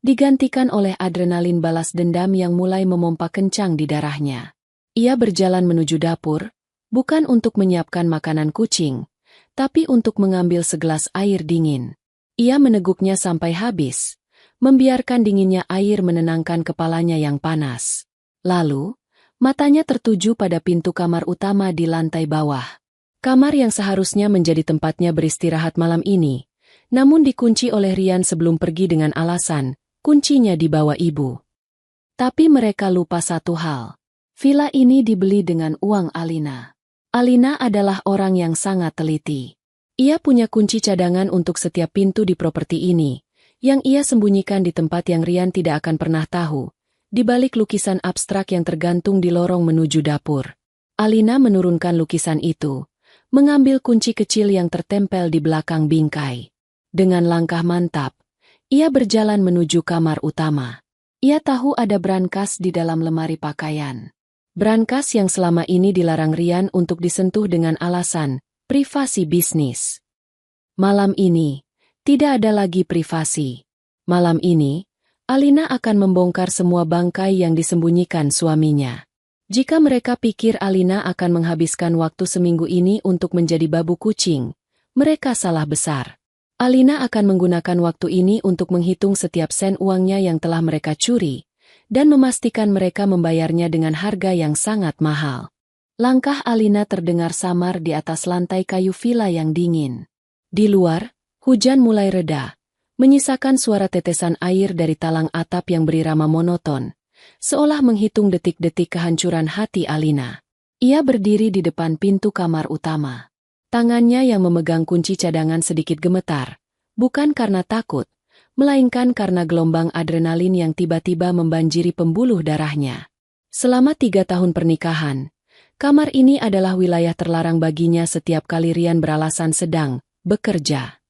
digantikan oleh adrenalin balas dendam yang mulai memompa kencang di darahnya. Ia berjalan menuju dapur, bukan untuk menyiapkan makanan kucing, tapi untuk mengambil segelas air dingin. Ia meneguknya sampai habis, membiarkan dinginnya air menenangkan kepalanya yang panas. Lalu, matanya tertuju pada pintu kamar utama di lantai bawah. Kamar yang seharusnya menjadi tempatnya beristirahat malam ini, namun dikunci oleh Rian sebelum pergi dengan alasan, kuncinya dibawa ibu. Tapi mereka lupa satu hal. Villa ini dibeli dengan uang Alina. Alina adalah orang yang sangat teliti. Ia punya kunci cadangan untuk setiap pintu di properti ini, yang ia sembunyikan di tempat yang Rian tidak akan pernah tahu, di balik lukisan abstrak yang tergantung di lorong menuju dapur. Alina menurunkan lukisan itu, mengambil kunci kecil yang tertempel di belakang bingkai. Dengan langkah mantap, ia berjalan menuju kamar utama. Ia tahu ada brankas di dalam lemari pakaian. Brankas yang selama ini dilarang Rian untuk disentuh dengan alasan privasi bisnis. Malam ini, tidak ada lagi privasi. Malam ini, Alina akan membongkar semua bangkai yang disembunyikan suaminya. Jika mereka pikir Alina akan menghabiskan waktu seminggu ini untuk menjadi babu kucing, mereka salah besar. Alina akan menggunakan waktu ini untuk menghitung setiap sen uangnya yang telah mereka curi, dan memastikan mereka membayarnya dengan harga yang sangat mahal. Langkah Alina terdengar samar di atas lantai kayu villa yang dingin. Di luar, hujan mulai reda, menyisakan suara tetesan air dari talang atap yang berirama monoton, seolah menghitung detik-detik kehancuran hati Alina. Ia berdiri di depan pintu kamar utama. Tangannya yang memegang kunci cadangan sedikit gemetar, bukan karena takut, melainkan karena gelombang adrenalin yang tiba-tiba membanjiri pembuluh darahnya. Selama 3 tahun pernikahan, kamar ini adalah wilayah terlarang baginya setiap kali Rian beralasan sedang bekerja.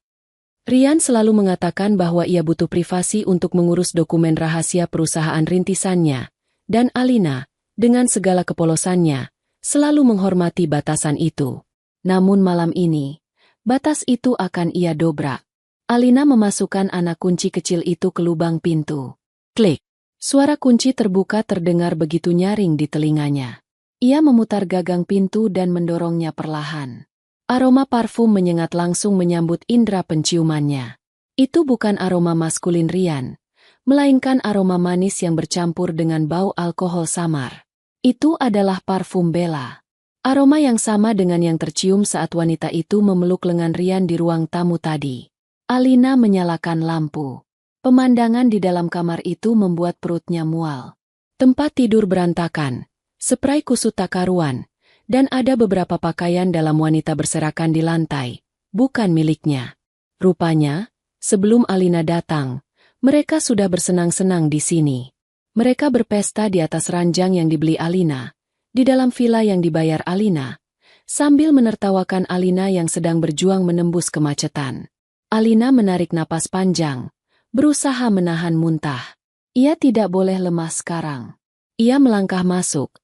Rian selalu mengatakan bahwa ia butuh privasi untuk mengurus dokumen rahasia perusahaan rintisannya, dan Alina, dengan segala kepolosannya, selalu menghormati batasan itu. Namun malam ini, batas itu akan ia dobrak. Alina memasukkan anak kunci kecil itu ke lubang pintu. Klik. Suara kunci terbuka terdengar begitu nyaring di telinganya. Ia memutar gagang pintu dan mendorongnya perlahan. Aroma parfum menyengat langsung menyambut indera penciumannya. Itu bukan aroma maskulin Rian, melainkan aroma manis yang bercampur dengan bau alkohol samar. Itu adalah parfum Bella. Aroma yang sama dengan yang tercium saat wanita itu memeluk lengan Rian di ruang tamu tadi. Alina menyalakan lampu. Pemandangan di dalam kamar itu membuat perutnya mual. Tempat tidur berantakan, spray kusut tak karuan, dan ada beberapa pakaian dalam wanita berserakan di lantai, bukan miliknya. Rupanya, sebelum Alina datang, mereka sudah bersenang-senang di sini. Mereka berpesta di atas ranjang yang dibeli Alina, di dalam villa yang dibayar Alina, sambil menertawakan Alina yang sedang berjuang menembus kemacetan. Alina menarik napas panjang, berusaha menahan muntah. Ia tidak boleh lemah sekarang. Ia melangkah masuk,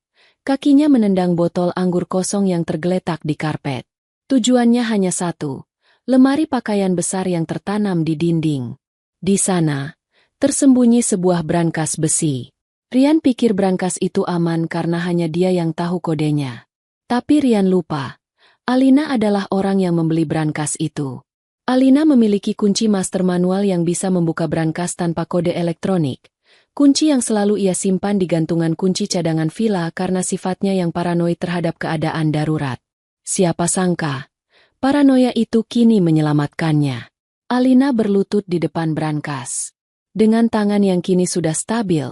kakinya menendang botol anggur kosong yang tergeletak di karpet. Tujuannya hanya satu, lemari pakaian besar yang tertanam di dinding. Di sana, tersembunyi sebuah brankas besi. Rian pikir brankas itu aman karena hanya dia yang tahu kodenya. Tapi Rian lupa, Alina adalah orang yang membeli brankas itu. Alina memiliki kunci master manual yang bisa membuka brankas tanpa kode elektronik. Kunci yang selalu ia simpan di gantungan kunci cadangan villa karena sifatnya yang paranoid terhadap keadaan darurat. Siapa sangka, paranoia itu kini menyelamatkannya. Alina berlutut di depan brankas. Dengan tangan yang kini sudah stabil,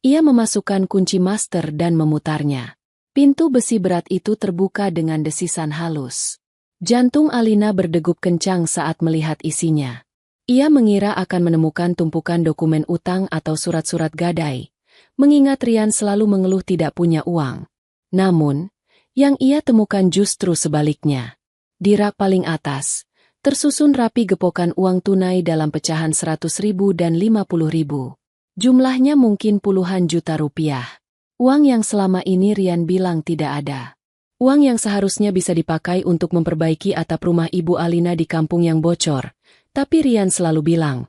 ia memasukkan kunci master dan memutarnya. Pintu besi berat itu terbuka dengan desisan halus. Jantung Alina berdegup kencang saat melihat isinya. Ia mengira akan menemukan tumpukan dokumen utang atau surat-surat gadai, mengingat Rian selalu mengeluh tidak punya uang. Namun, yang ia temukan justru sebaliknya. Di rak paling atas, tersusun rapi gepokan uang tunai dalam pecahan 100.000 dan 50.000. Jumlahnya mungkin puluhan juta rupiah. Uang yang selama ini Rian bilang tidak ada. Uang yang seharusnya bisa dipakai untuk memperbaiki atap rumah Ibu Alina di kampung yang bocor. Tapi Rian selalu bilang,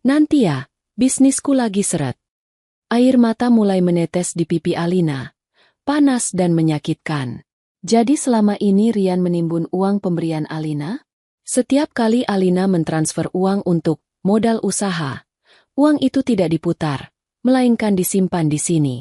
nanti ya, Bisnisku lagi seret. Air mata mulai menetes di pipi Alina, panas dan menyakitkan. Jadi selama ini Rian menimbun uang pemberian Alina? Setiap kali Alina mentransfer uang untuk modal usaha, uang itu tidak diputar, melainkan disimpan di sini.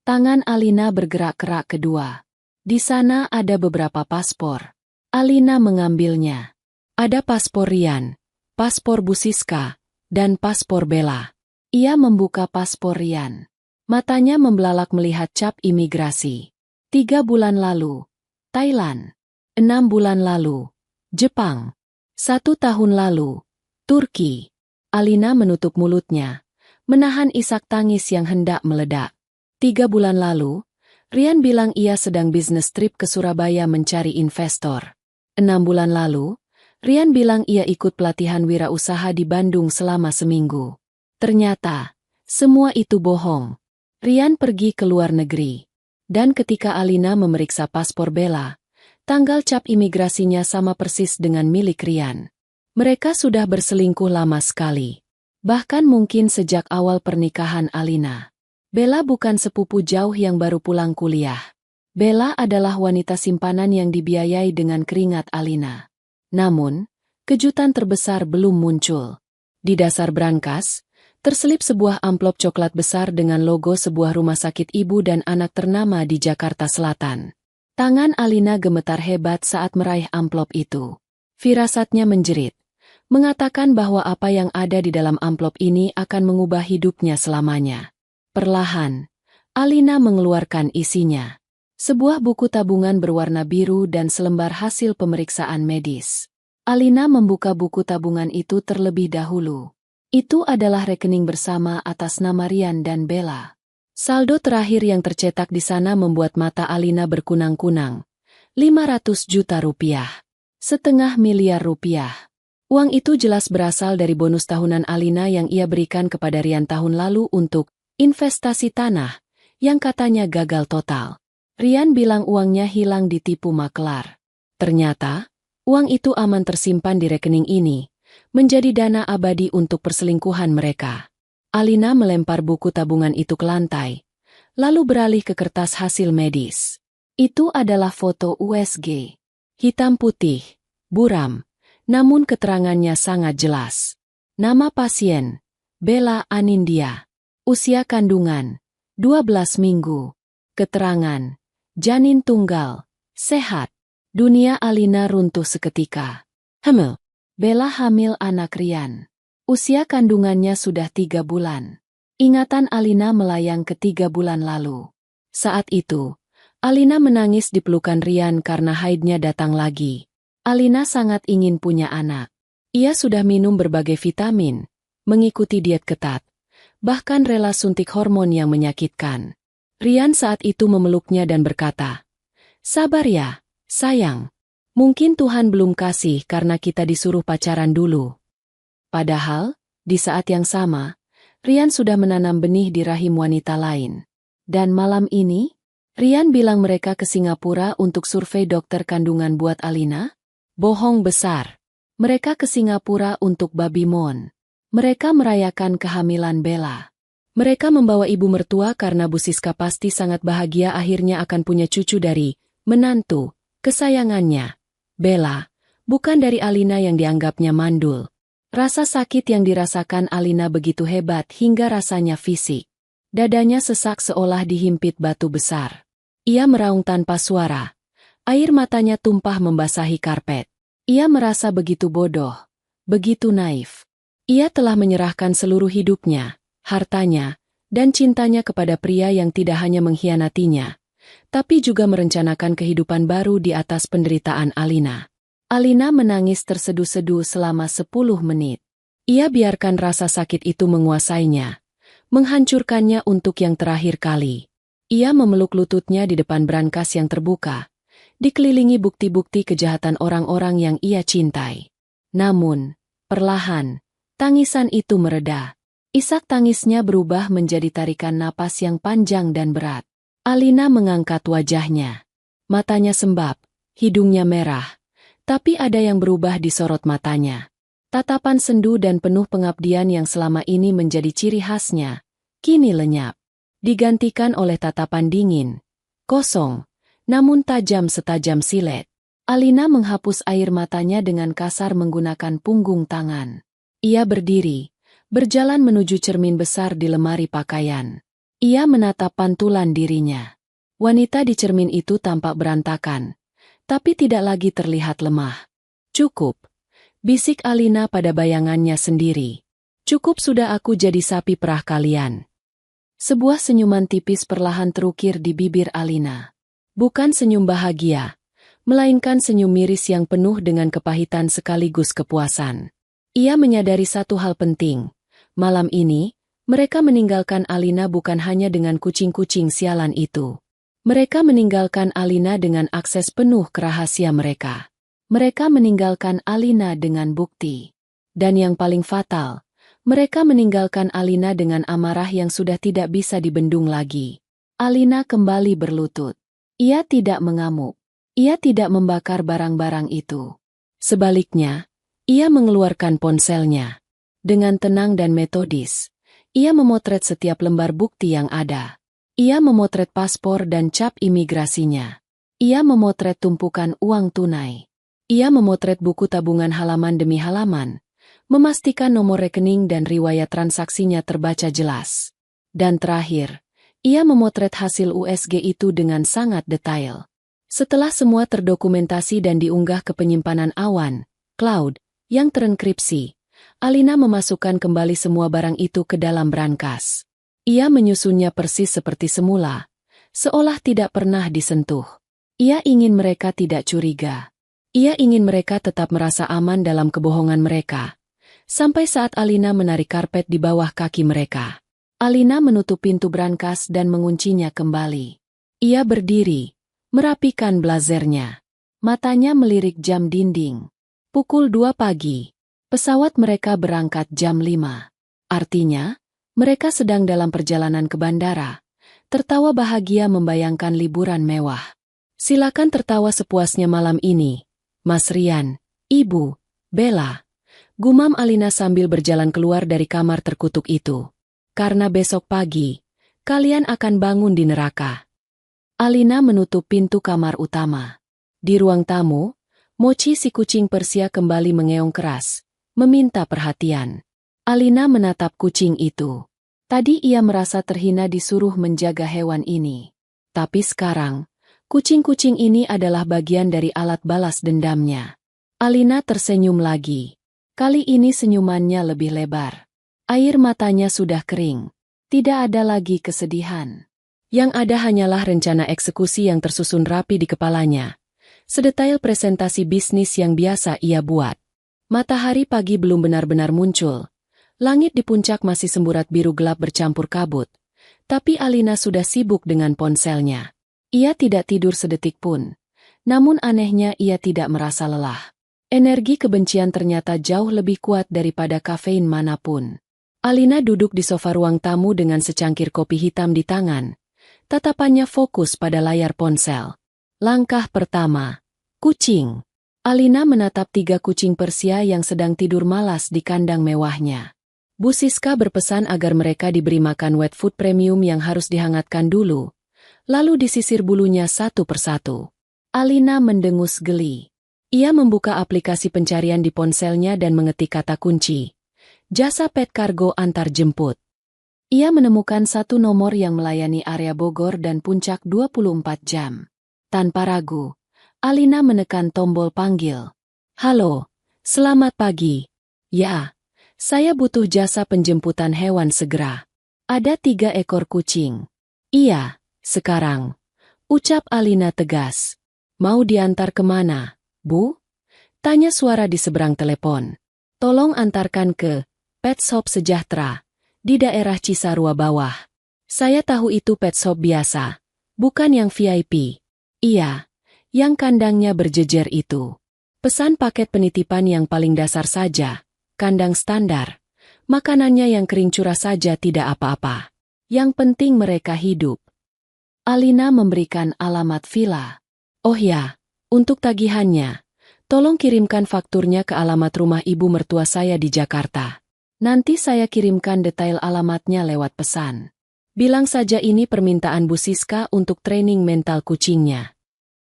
Tangan Alina bergerak-gerak kedua. Di sana ada beberapa paspor. Alina mengambilnya. Ada paspor Rian, paspor Bu Siska, dan paspor Bella. Ia membuka paspor Rian. Matanya membelalak melihat cap imigrasi. 3 bulan lalu, Thailand. 6 bulan lalu, Jepang. 1 tahun lalu, Turki. Alina menutup mulutnya, menahan isak tangis yang hendak meledak. 3 bulan lalu, Rian bilang ia sedang bisnis trip ke Surabaya mencari investor. 6 bulan lalu, Rian bilang ia ikut pelatihan wirausaha di Bandung selama seminggu. Ternyata, semua itu bohong. Rian pergi ke luar negeri. Dan ketika Alina memeriksa paspor Bella, tanggal cap imigrasinya sama persis dengan milik Rian. Mereka sudah berselingkuh lama sekali. Bahkan mungkin sejak awal pernikahan Alina. Bella bukan sepupu jauh yang baru pulang kuliah. Bella adalah wanita simpanan yang dibiayai dengan keringat Alina. Namun, kejutan terbesar belum muncul. Di dasar brankas, terselip sebuah amplop coklat besar dengan logo sebuah rumah sakit ibu dan anak ternama di Jakarta Selatan. Tangan Alina gemetar hebat saat meraih amplop itu. Firasatnya menjerit, mengatakan bahwa apa yang ada di dalam amplop ini akan mengubah hidupnya selamanya. Perlahan, Alina mengeluarkan isinya. Sebuah buku tabungan berwarna biru dan selembar hasil pemeriksaan medis. Alina membuka buku tabungan itu terlebih dahulu. Itu adalah rekening bersama atas nama Rian dan Bella. Saldo terakhir yang tercetak di sana membuat mata Alina berkunang-kunang. 500 juta rupiah. 500 miliar rupiah. Uang itu jelas berasal dari bonus tahunan Alina yang ia berikan kepada Rian tahun lalu untuk investasi tanah, yang katanya gagal total. Rian bilang uangnya hilang ditipu makelar. Ternyata, uang itu aman tersimpan di rekening ini, menjadi dana abadi untuk perselingkuhan mereka. Alina melempar buku tabungan itu ke lantai, lalu beralih ke kertas hasil medis. Itu adalah foto USG. Hitam putih, buram, namun keterangannya sangat jelas. Nama pasien, Bella Anindya. Usia kandungan, 12 minggu. Keterangan, janin tunggal, sehat. Dunia Alina runtuh seketika. Bella hamil anak Rian. Usia kandungannya sudah 3 bulan. Ingatan Alina melayang ke 3 bulan lalu. Saat itu, Alina menangis di pelukan Rian karena haidnya datang lagi. Alina sangat ingin punya anak. Ia sudah minum berbagai vitamin, mengikuti diet ketat, bahkan rela suntik hormon yang menyakitkan. Rian saat itu memeluknya dan berkata, "Sabar ya, sayang. Mungkin Tuhan belum kasih karena kita disuruh pacaran dulu." Padahal, di saat yang sama, Rian sudah menanam benih di rahim wanita lain. Dan malam ini, Rian bilang mereka ke Singapura untuk survei dokter kandungan buat Alina. Bohong besar. Mereka ke Singapura untuk baby moon. Mereka merayakan kehamilan Bella. Mereka membawa ibu mertua karena Bu Siska pasti sangat bahagia akhirnya akan punya cucu dari menantu kesayangannya, Bella, bukan dari Alina yang dianggapnya mandul. Rasa sakit yang dirasakan Alina begitu hebat hingga rasanya fisik. Dadanya sesak seolah dihimpit batu besar. Ia meraung tanpa suara. Air matanya tumpah membasahi karpet. Ia merasa begitu bodoh, begitu naif. Ia telah menyerahkan seluruh hidupnya, hartanya, dan cintanya kepada pria yang tidak hanya mengkhianatinya, tapi juga merencanakan kehidupan baru di atas penderitaan Alina. Alina menangis terseduh-seduh selama 10 menit. Ia biarkan rasa sakit itu menguasainya, menghancurkannya untuk yang terakhir kali. Ia memeluk lututnya di depan brankas yang terbuka, dikelilingi bukti-bukti kejahatan orang-orang yang ia cintai. Namun, perlahan, tangisan itu mereda. Isak tangisnya berubah menjadi tarikan napas yang panjang dan berat. Alina mengangkat wajahnya. Matanya sembab, hidungnya merah, tapi ada yang berubah di sorot matanya. Tatapan sendu dan penuh pengabdian yang selama ini menjadi ciri khasnya, kini lenyap. Digantikan oleh tatapan dingin, kosong, namun tajam setajam silet. Alina menghapus air matanya dengan kasar menggunakan punggung tangan. Ia berdiri, berjalan menuju cermin besar di lemari pakaian. Ia menatap pantulan dirinya. Wanita di cermin itu tampak berantakan, tapi tidak lagi terlihat lemah. Cukup, bisik Alina pada bayangannya sendiri. Cukup sudah aku jadi sapi perah kalian. Sebuah senyuman tipis perlahan terukir di bibir Alina. Bukan senyum bahagia, melainkan senyum miris yang penuh dengan kepahitan sekaligus kepuasan. Ia menyadari satu hal penting. Malam ini, mereka meninggalkan Alina bukan hanya dengan kucing-kucing sialan itu. Mereka meninggalkan Alina dengan akses penuh ke rahasia mereka. Mereka meninggalkan Alina dengan bukti. Dan yang paling fatal, mereka meninggalkan Alina dengan amarah yang sudah tidak bisa dibendung lagi. Alina kembali berlutut. Ia tidak mengamuk. Ia tidak membakar barang-barang itu. Sebaliknya, ia mengeluarkan ponselnya. Dengan tenang dan metodis, ia memotret setiap lembar bukti yang ada. Ia memotret paspor dan cap imigrasinya. Ia memotret tumpukan uang tunai. Ia memotret buku tabungan halaman demi halaman, memastikan nomor rekening dan riwayat transaksinya terbaca jelas. Dan terakhir, ia memotret hasil USG itu dengan sangat detail. Setelah semua terdokumentasi dan diunggah ke penyimpanan awan, cloud, yang terenkripsi, Alina memasukkan kembali semua barang itu ke dalam brankas. Ia menyusunnya persis seperti semula, seolah tidak pernah disentuh. Ia ingin mereka tidak curiga. Ia ingin mereka tetap merasa aman dalam kebohongan mereka. Sampai saat Alina menarik karpet di bawah kaki mereka. Alina menutup pintu brankas dan menguncinya kembali. Ia berdiri, merapikan blazernya. Matanya melirik jam dinding. Pukul 2 pagi. Pesawat mereka berangkat jam 5. Artinya, mereka sedang dalam perjalanan ke bandara. Tertawa bahagia membayangkan liburan mewah. Silakan tertawa sepuasnya malam ini, Mas Rian, Ibu, Bella. Gumam Alina sambil berjalan keluar dari kamar terkutuk itu. Karena besok pagi, kalian akan bangun di neraka. Alina menutup pintu kamar utama. Di ruang tamu, Mochi si kucing Persia kembali mengeong keras, meminta perhatian. Alina menatap kucing itu. Tadi ia merasa terhina disuruh menjaga hewan ini. Tapi sekarang, kucing-kucing ini adalah bagian dari alat balas dendamnya. Alina tersenyum lagi. Kali ini senyumannya lebih lebar. Air matanya sudah kering. Tidak ada lagi kesedihan. Yang ada hanyalah rencana eksekusi yang tersusun rapi di kepalanya. Sedetail presentasi bisnis yang biasa ia buat. Matahari pagi belum benar-benar muncul. Langit di puncak masih semburat biru gelap bercampur kabut. Tapi Alina sudah sibuk dengan ponselnya. Ia tidak tidur sedetik pun. Namun anehnya ia tidak merasa lelah. Energi kebencian ternyata jauh lebih kuat daripada kafein manapun. Alina duduk di sofa ruang tamu dengan secangkir kopi hitam di tangan. Tatapannya fokus pada layar ponsel. Langkah pertama, kucing. Alina menatap 3 kucing Persia yang sedang tidur malas di kandang mewahnya. Bu Siska berpesan agar mereka diberi makan wet food premium yang harus dihangatkan dulu. Lalu disisir bulunya satu persatu. Alina mendengus geli. Ia membuka aplikasi pencarian di ponselnya dan mengetik kata kunci. Jasa pet kargo antar jemput. Ia menemukan satu nomor yang melayani area Bogor dan Puncak 24 jam. Tanpa ragu, Alina menekan tombol panggil. Halo, selamat pagi. Ya, saya butuh jasa penjemputan hewan segera. Ada 3 ekor kucing. Iya. Sekarang, ucap Alina tegas. Mau diantar kemana, Bu? Tanya suara di seberang telepon. Tolong antarkan ke Pet Shop Sejahtera, di daerah Cisarua Bawah. Saya tahu itu pet shop biasa, bukan yang VIP. Iya, yang kandangnya berjejer itu. Pesan paket penitipan yang paling dasar saja, kandang standar. Makanannya yang kering curah saja tidak apa-apa. Yang penting mereka hidup. Alina memberikan alamat villa. Oh ya, untuk tagihannya, Tolong kirimkan fakturnya ke alamat rumah ibu mertua saya di Jakarta. Nanti saya kirimkan detail alamatnya lewat pesan. Bilang saja ini permintaan Bu Siska untuk training mental kucingnya.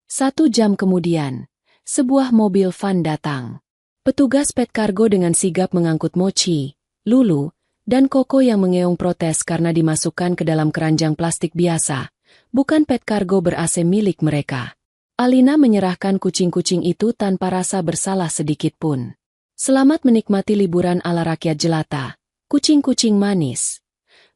1 jam kemudian, sebuah mobil van datang. Petugas pet kargo dengan sigap mengangkut Mochi, Lulu, dan Koko yang mengeong protes karena dimasukkan ke dalam keranjang plastik biasa, bukan pet kargo ber-AC milik mereka. Alina menyerahkan kucing-kucing itu tanpa rasa bersalah sedikit pun. Selamat menikmati liburan ala rakyat jelata, kucing-kucing manis.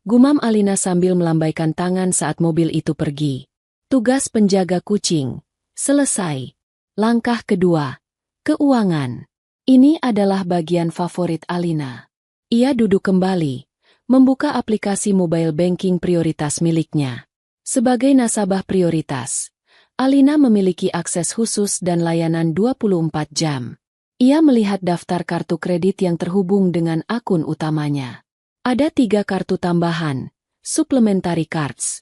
Gumam Alina sambil melambaikan tangan saat mobil itu pergi. Tugas penjaga kucing. Selesai. Langkah kedua. Keuangan. Ini adalah bagian favorit Alina. Ia duduk kembali, membuka aplikasi mobile banking prioritas miliknya. Sebagai nasabah prioritas, Alina memiliki akses khusus dan layanan 24 jam. Ia melihat daftar kartu kredit yang terhubung dengan akun utamanya. Ada 3 kartu tambahan, supplementary cards.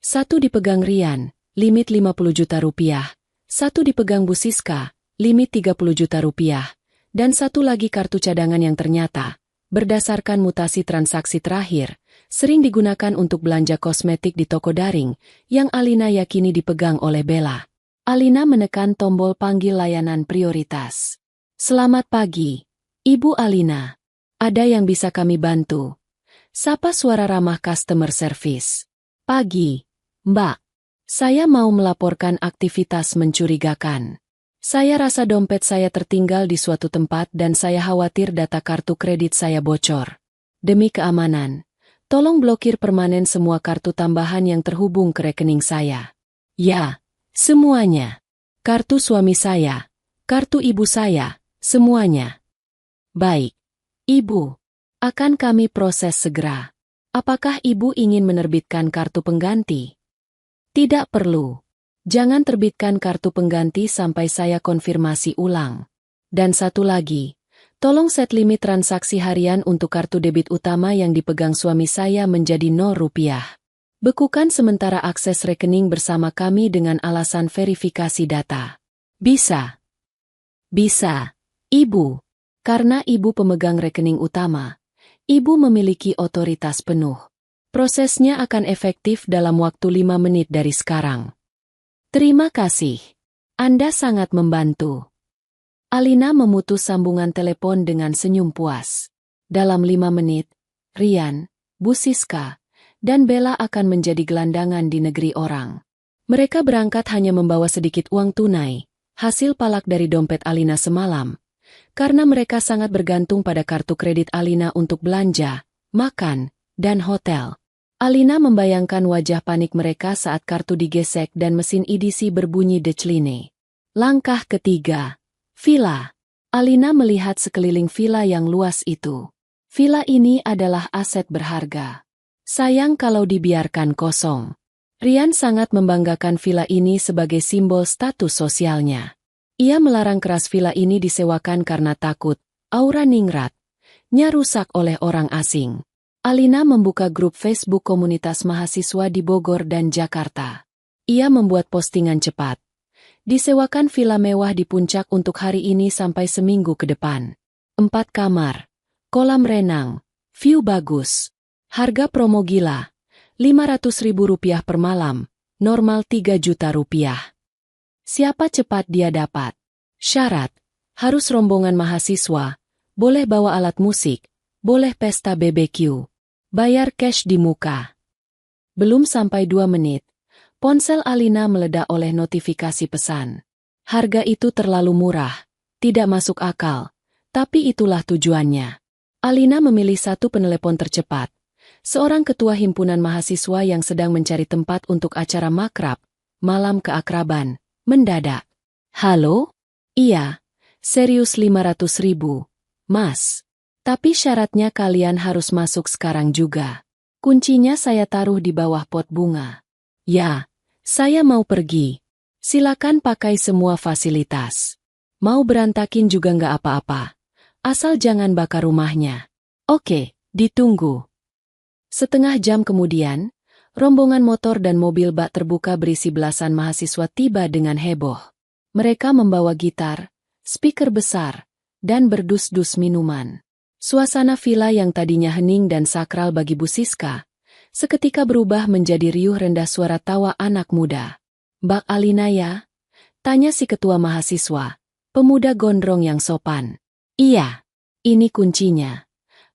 1 dipegang Rian, limit 50 juta rupiah, 1 dipegang Bu Siska, limit 30 juta rupiah, dan 1 lagi kartu cadangan yang ternyata, berdasarkan mutasi transaksi terakhir, sering digunakan untuk belanja kosmetik di toko daring, yang Alina yakini dipegang oleh Bella. Alina menekan tombol panggil layanan prioritas. Selamat pagi, Ibu Alina. Ada yang bisa kami bantu? Sapa suara ramah customer service. Pagi, Mbak. Saya mau melaporkan aktivitas mencurigakan. Saya rasa dompet saya tertinggal di suatu tempat dan saya khawatir data kartu kredit saya bocor. Demi keamanan, tolong blokir permanen semua kartu tambahan yang terhubung ke rekening saya. Ya, semuanya. Kartu suami saya, kartu ibu saya, semuanya. Baik, Ibu. Akan kami proses segera. Apakah Ibu ingin menerbitkan kartu pengganti? Tidak perlu. Jangan terbitkan kartu pengganti sampai saya konfirmasi ulang. Dan satu lagi, tolong set limit transaksi harian untuk kartu debit utama yang dipegang suami saya menjadi 0 rupiah. Bekukan sementara akses rekening bersama kami dengan alasan verifikasi data. Bisa. Bisa, Ibu. Karena Ibu pemegang rekening utama, Ibu memiliki otoritas penuh. Prosesnya akan efektif dalam waktu 5 menit dari sekarang. Terima kasih. Anda sangat membantu. Alina memutus sambungan telepon dengan senyum puas. Dalam 5 menit, Rian, Bu Siska, dan Bella akan menjadi gelandangan di negeri orang. Mereka berangkat hanya membawa sedikit uang tunai, hasil palak dari dompet Alina semalam, karena mereka sangat bergantung pada kartu kredit Alina untuk belanja, makan, dan hotel. Alina membayangkan wajah panik mereka saat kartu digesek dan mesin EDC berbunyi decline. Langkah ketiga. Villa. Alina melihat sekeliling villa yang luas itu. Villa ini adalah aset berharga. Sayang kalau dibiarkan kosong. Rian sangat membanggakan villa ini sebagai simbol status sosialnya. Ia melarang keras villa ini disewakan karena takut aura ningrat-nya rusak oleh orang asing. Alina membuka grup Facebook komunitas mahasiswa di Bogor dan Jakarta. Ia membuat postingan cepat. Disewakan villa mewah di puncak untuk hari ini sampai seminggu ke depan. 4 kamar, kolam renang, view bagus. Harga promo gila, Rp500.000 per malam, normal Rp3 juta. Siapa cepat dia dapat. Syarat, harus rombongan mahasiswa, boleh bawa alat musik, boleh pesta BBQ. Bayar cash di muka. Belum sampai 2 menit, ponsel Alina meledak oleh notifikasi pesan. Harga itu terlalu murah, tidak masuk akal, tapi itulah tujuannya. Alina memilih satu penelepon tercepat. Seorang ketua himpunan mahasiswa yang sedang mencari tempat untuk acara makrab, malam keakraban, mendadak. Halo? Iya, serius 500.000, Mas. Tapi syaratnya kalian harus masuk sekarang juga. Kuncinya saya taruh di bawah pot bunga. Ya, saya mau pergi. Silakan pakai semua fasilitas. Mau berantakin juga nggak apa-apa. Asal jangan bakar rumahnya. Oke, ditunggu. Setengah jam kemudian, rombongan motor dan mobil bak terbuka berisi belasan mahasiswa tiba dengan heboh. Mereka membawa gitar, speaker besar, dan berdus-dus minuman. Suasana villa yang tadinya hening dan sakral bagi Bu Siska, seketika berubah menjadi riuh rendah suara tawa anak muda. "Mbak Alina ya?" tanya si ketua mahasiswa, pemuda gondrong yang sopan. "Iya, ini kuncinya."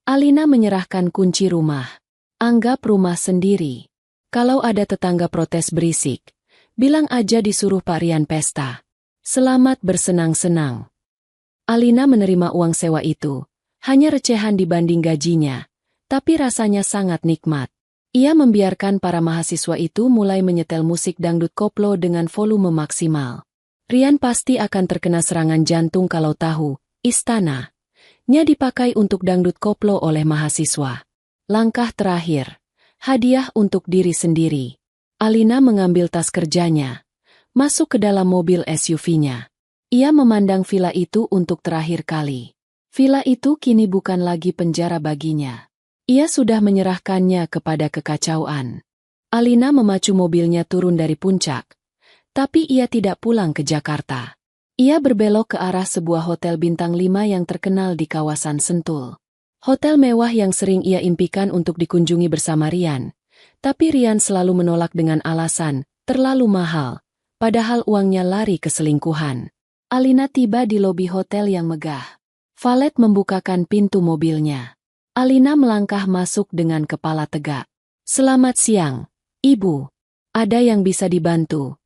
Alina menyerahkan kunci rumah. "Anggap rumah sendiri. Kalau ada tetangga protes berisik, bilang aja disuruh Pak Rian pesta. Selamat bersenang-senang." Alina menerima uang sewa itu. Hanya recehan dibanding gajinya, tapi rasanya sangat nikmat. Ia membiarkan para mahasiswa itu mulai menyetel musik dangdut koplo dengan volume maksimal. Rian pasti akan terkena serangan jantung kalau tahu, istananya dipakai untuk dangdut koplo oleh mahasiswa. Langkah terakhir, hadiah untuk diri sendiri. Alina mengambil tas kerjanya, masuk ke dalam mobil SUV-nya. Ia memandang villa itu untuk terakhir kali. Villa itu kini bukan lagi penjara baginya. Ia sudah menyerahkannya kepada kekacauan. Alina memacu mobilnya turun dari puncak. Tapi ia tidak pulang ke Jakarta. Ia berbelok ke arah sebuah hotel bintang 5 yang terkenal di kawasan Sentul. Hotel mewah yang sering ia impikan untuk dikunjungi bersama Rian. Tapi Rian selalu menolak dengan alasan, terlalu mahal. Padahal uangnya lari ke selingkuhan. Alina tiba di lobi hotel yang megah. Valet membukakan pintu mobilnya. Alina melangkah masuk dengan kepala tegak. "Selamat siang, Ibu. Ada yang bisa dibantu?"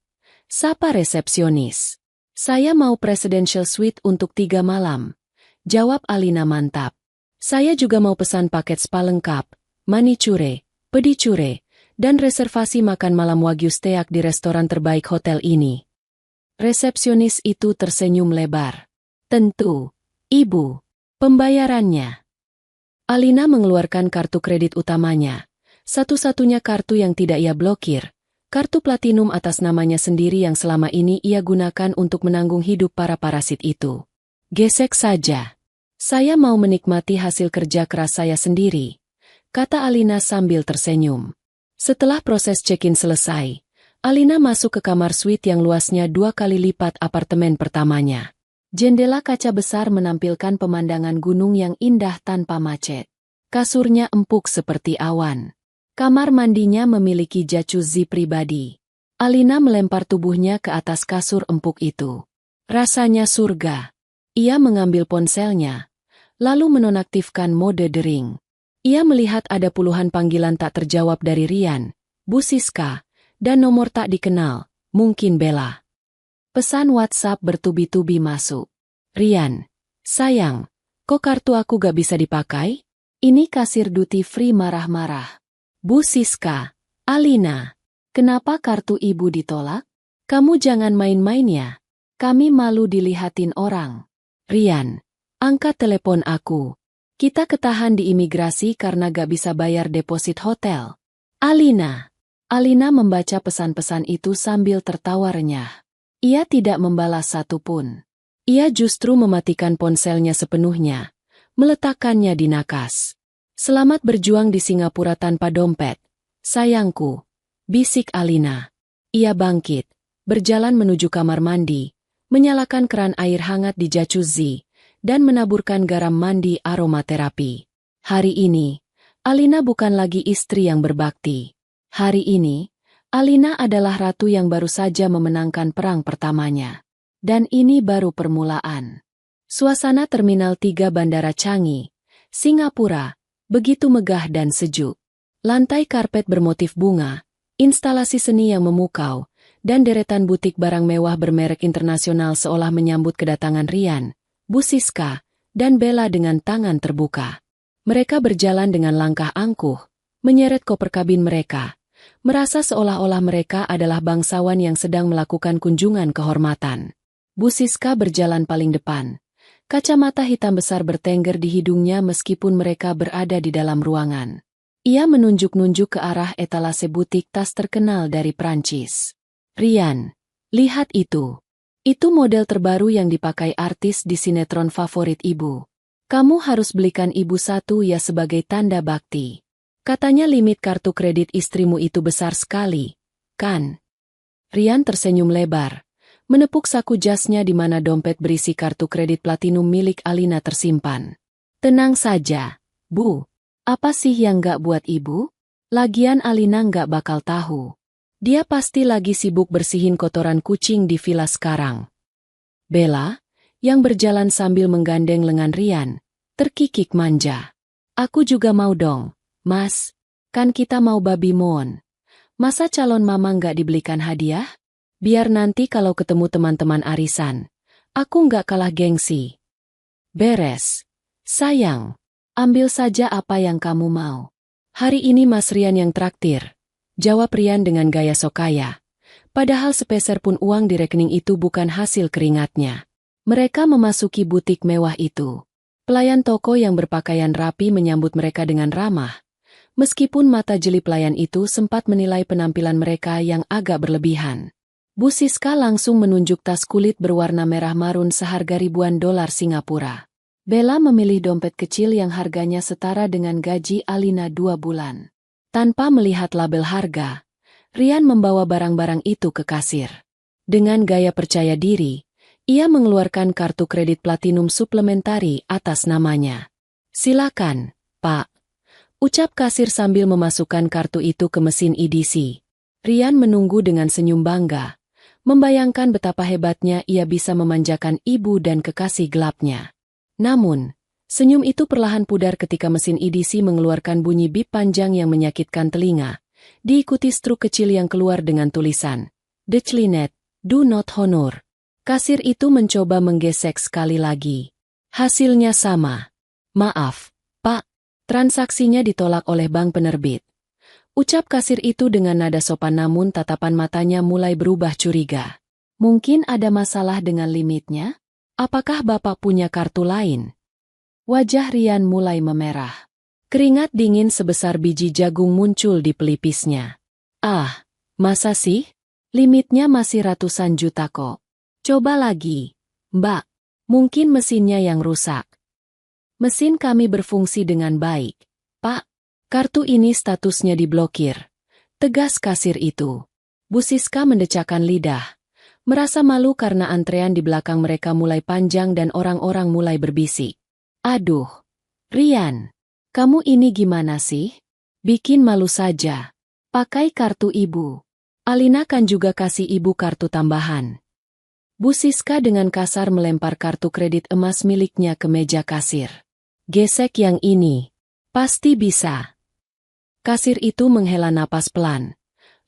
Sapa resepsionis. "Saya mau presidential suite untuk 3 malam. Jawab Alina mantap. "Saya juga mau pesan paket spa lengkap, manicure, pedicure, dan reservasi makan malam wagyu steak di restoran terbaik hotel ini." Resepsionis itu tersenyum lebar. "Tentu, Ibu. Pembayarannya." Alina mengeluarkan kartu kredit utamanya. Satu-satunya kartu yang tidak ia blokir. Kartu platinum atas namanya sendiri yang selama ini ia gunakan untuk menanggung hidup para parasit itu. "Gesek saja. Saya mau menikmati hasil kerja keras saya sendiri," kata Alina sambil tersenyum. Setelah proses check-in selesai, Alina masuk ke kamar suite yang luasnya 2 kali lipat apartemen pertamanya. Jendela kaca besar menampilkan pemandangan gunung yang indah tanpa macet. Kasurnya empuk seperti awan. Kamar mandinya memiliki jacuzzi pribadi. Alina melempar tubuhnya ke atas kasur empuk itu. Rasanya surga. Ia mengambil ponselnya, lalu menonaktifkan mode dering. Ia melihat ada puluhan panggilan tak terjawab dari Rian, Bu Siska, dan nomor tak dikenal, mungkin Bella. Pesan WhatsApp bertubi-tubi masuk. "Rian, sayang, kok kartu aku gak bisa dipakai?" Ini kasir duty free marah-marah. "Bu Siska, Alina, kenapa kartu ibu ditolak? Kamu jangan main-main ya. Kami malu dilihatin orang." "Rian, angkat telepon aku. Kita ketahan di imigrasi karena gak bisa bayar deposit hotel." "Alina." Alina membaca pesan-pesan itu sambil tertawa renyah. Ia tidak membalas satupun. Ia justru mematikan ponselnya sepenuhnya, meletakkannya di nakas. "Selamat berjuang di Singapura tanpa dompet, sayangku," bisik Alina. Ia bangkit, berjalan menuju kamar mandi, menyalakan keran air hangat di jacuzzi, dan menaburkan garam mandi aromaterapi. Hari ini, Alina bukan lagi istri yang berbakti. Hari ini, Alina adalah ratu yang baru saja memenangkan perang pertamanya. Dan ini baru permulaan. Suasana Terminal 3 Bandara Changi, Singapura, begitu megah dan sejuk. Lantai karpet bermotif bunga, instalasi seni yang memukau, dan deretan butik barang mewah bermerek internasional seolah menyambut kedatangan Rian, Bu Siska, dan Bella dengan tangan terbuka. Mereka berjalan dengan langkah angkuh, menyeret koper kabin mereka, merasa seolah-olah mereka adalah bangsawan yang sedang melakukan kunjungan kehormatan. Bu Siska berjalan paling depan. Kacamata hitam besar bertengger di hidungnya meskipun mereka berada di dalam ruangan. Ia menunjuk-nunjuk ke arah etalase butik tas terkenal dari Prancis. "Rian, lihat itu. Itu model terbaru yang dipakai artis di sinetron favorit ibu. Kamu harus belikan ibu satu ya sebagai tanda bakti. Katanya limit kartu kredit istrimu itu besar sekali, kan?" Rian tersenyum lebar, menepuk saku jasnya di mana dompet berisi kartu kredit platinum milik Alina tersimpan. Tenang saja, Bu. Apa sih yang gak buat ibu? Lagian Alina gak bakal tahu. Dia pasti lagi sibuk bersihin kotoran kucing di villa sekarang. Bella, yang berjalan sambil menggandeng lengan Rian, terkikik manja. Aku juga mau dong, Mas. Kan kita mau babi moon. Masa calon mama gak dibelikan hadiah? Biar nanti kalau ketemu teman-teman arisan, aku gak kalah gengsi. Beres. Sayang, ambil saja apa yang kamu mau. Hari ini Mas Rian yang traktir, jawab Rian dengan gaya sokaya. Padahal sepeser pun uang di rekening itu bukan hasil keringatnya. Mereka memasuki butik mewah itu. Pelayan toko yang berpakaian rapi menyambut mereka dengan ramah. Meskipun mata jeli pelayan itu sempat menilai penampilan mereka yang agak berlebihan. Bu Siska langsung menunjuk tas kulit berwarna merah marun seharga ribuan dolar Singapura. Bella memilih dompet kecil yang harganya setara dengan gaji Alina 2 bulan. Tanpa melihat label harga, Rian membawa barang-barang itu ke kasir. Dengan gaya percaya diri, ia mengeluarkan kartu kredit platinum suplementari atas namanya. Silakan, Pak. Ucap kasir sambil memasukkan kartu itu ke mesin EDC. Rian menunggu dengan senyum bangga, membayangkan betapa hebatnya ia bisa memanjakan ibu dan kekasih gelapnya. Namun, senyum itu perlahan pudar ketika mesin EDC mengeluarkan bunyi bip panjang yang menyakitkan telinga, diikuti struk kecil yang keluar dengan tulisan, Declinet, do not honor. Kasir itu mencoba menggesek sekali lagi. Hasilnya sama. Maaf, Pak, transaksinya ditolak oleh bank penerbit. Ucap kasir itu dengan nada sopan namun tatapan matanya mulai berubah curiga. Mungkin ada masalah dengan limitnya? Apakah Bapak punya kartu lain? Wajah Rian mulai memerah. Keringat dingin sebesar biji jagung muncul di pelipisnya. Ah, masa sih? Limitnya masih ratusan juta kok. Coba lagi, Mbak. Mungkin mesinnya yang rusak. Mesin kami berfungsi dengan baik, Pak. Kartu ini statusnya diblokir. Tegas kasir itu. Bu Siska mendecakkan lidah. Merasa malu karena antrean di belakang mereka mulai panjang dan orang-orang mulai berbisik. Aduh, Rian, kamu ini gimana sih? Bikin malu saja. Pakai kartu ibu. Alina kan juga kasih ibu kartu tambahan. Bu Siska dengan kasar melempar kartu kredit emas miliknya ke meja kasir. Gesek yang ini. Pasti bisa. Kasir itu menghela napas pelan,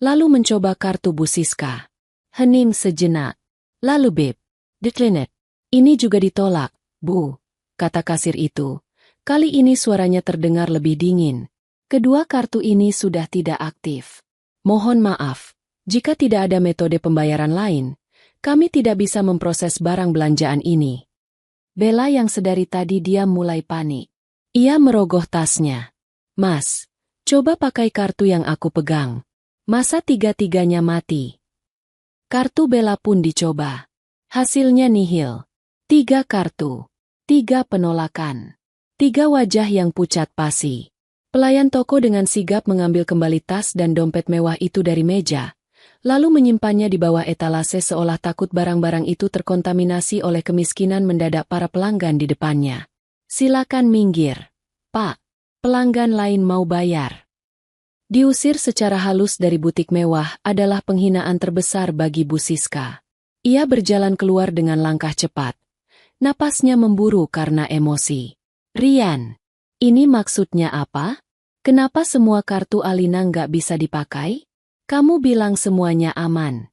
lalu mencoba kartu Bu Siska. Hening sejenak. Lalu beb, declinet. Ini juga ditolak, Bu, kata kasir itu. Kali ini suaranya terdengar lebih dingin. Kedua kartu ini sudah tidak aktif. Mohon maaf, jika tidak ada metode pembayaran lain, kami tidak bisa memproses barang belanjaan ini. Bella yang sedari tadi diam mulai panik. Ia merogoh tasnya. Mas, coba pakai kartu yang aku pegang. Masa tiga-tiganya mati? Kartu Bella pun dicoba. Hasilnya nihil. 3 kartu. 3 penolakan. 3 wajah yang pucat pasi. Pelayan toko dengan sigap mengambil kembali tas dan dompet mewah itu dari meja, lalu menyimpannya di bawah etalase seolah takut barang-barang itu terkontaminasi oleh kemiskinan mendadak para pelanggan di depannya. Silakan minggir, Pak. Pelanggan lain mau bayar. Diusir secara halus dari butik mewah adalah penghinaan terbesar bagi Bu Siska. Ia berjalan keluar dengan langkah cepat. Napasnya memburu karena emosi. Rian, ini maksudnya apa? Kenapa semua kartu Alina nggak bisa dipakai? Kamu bilang semuanya aman.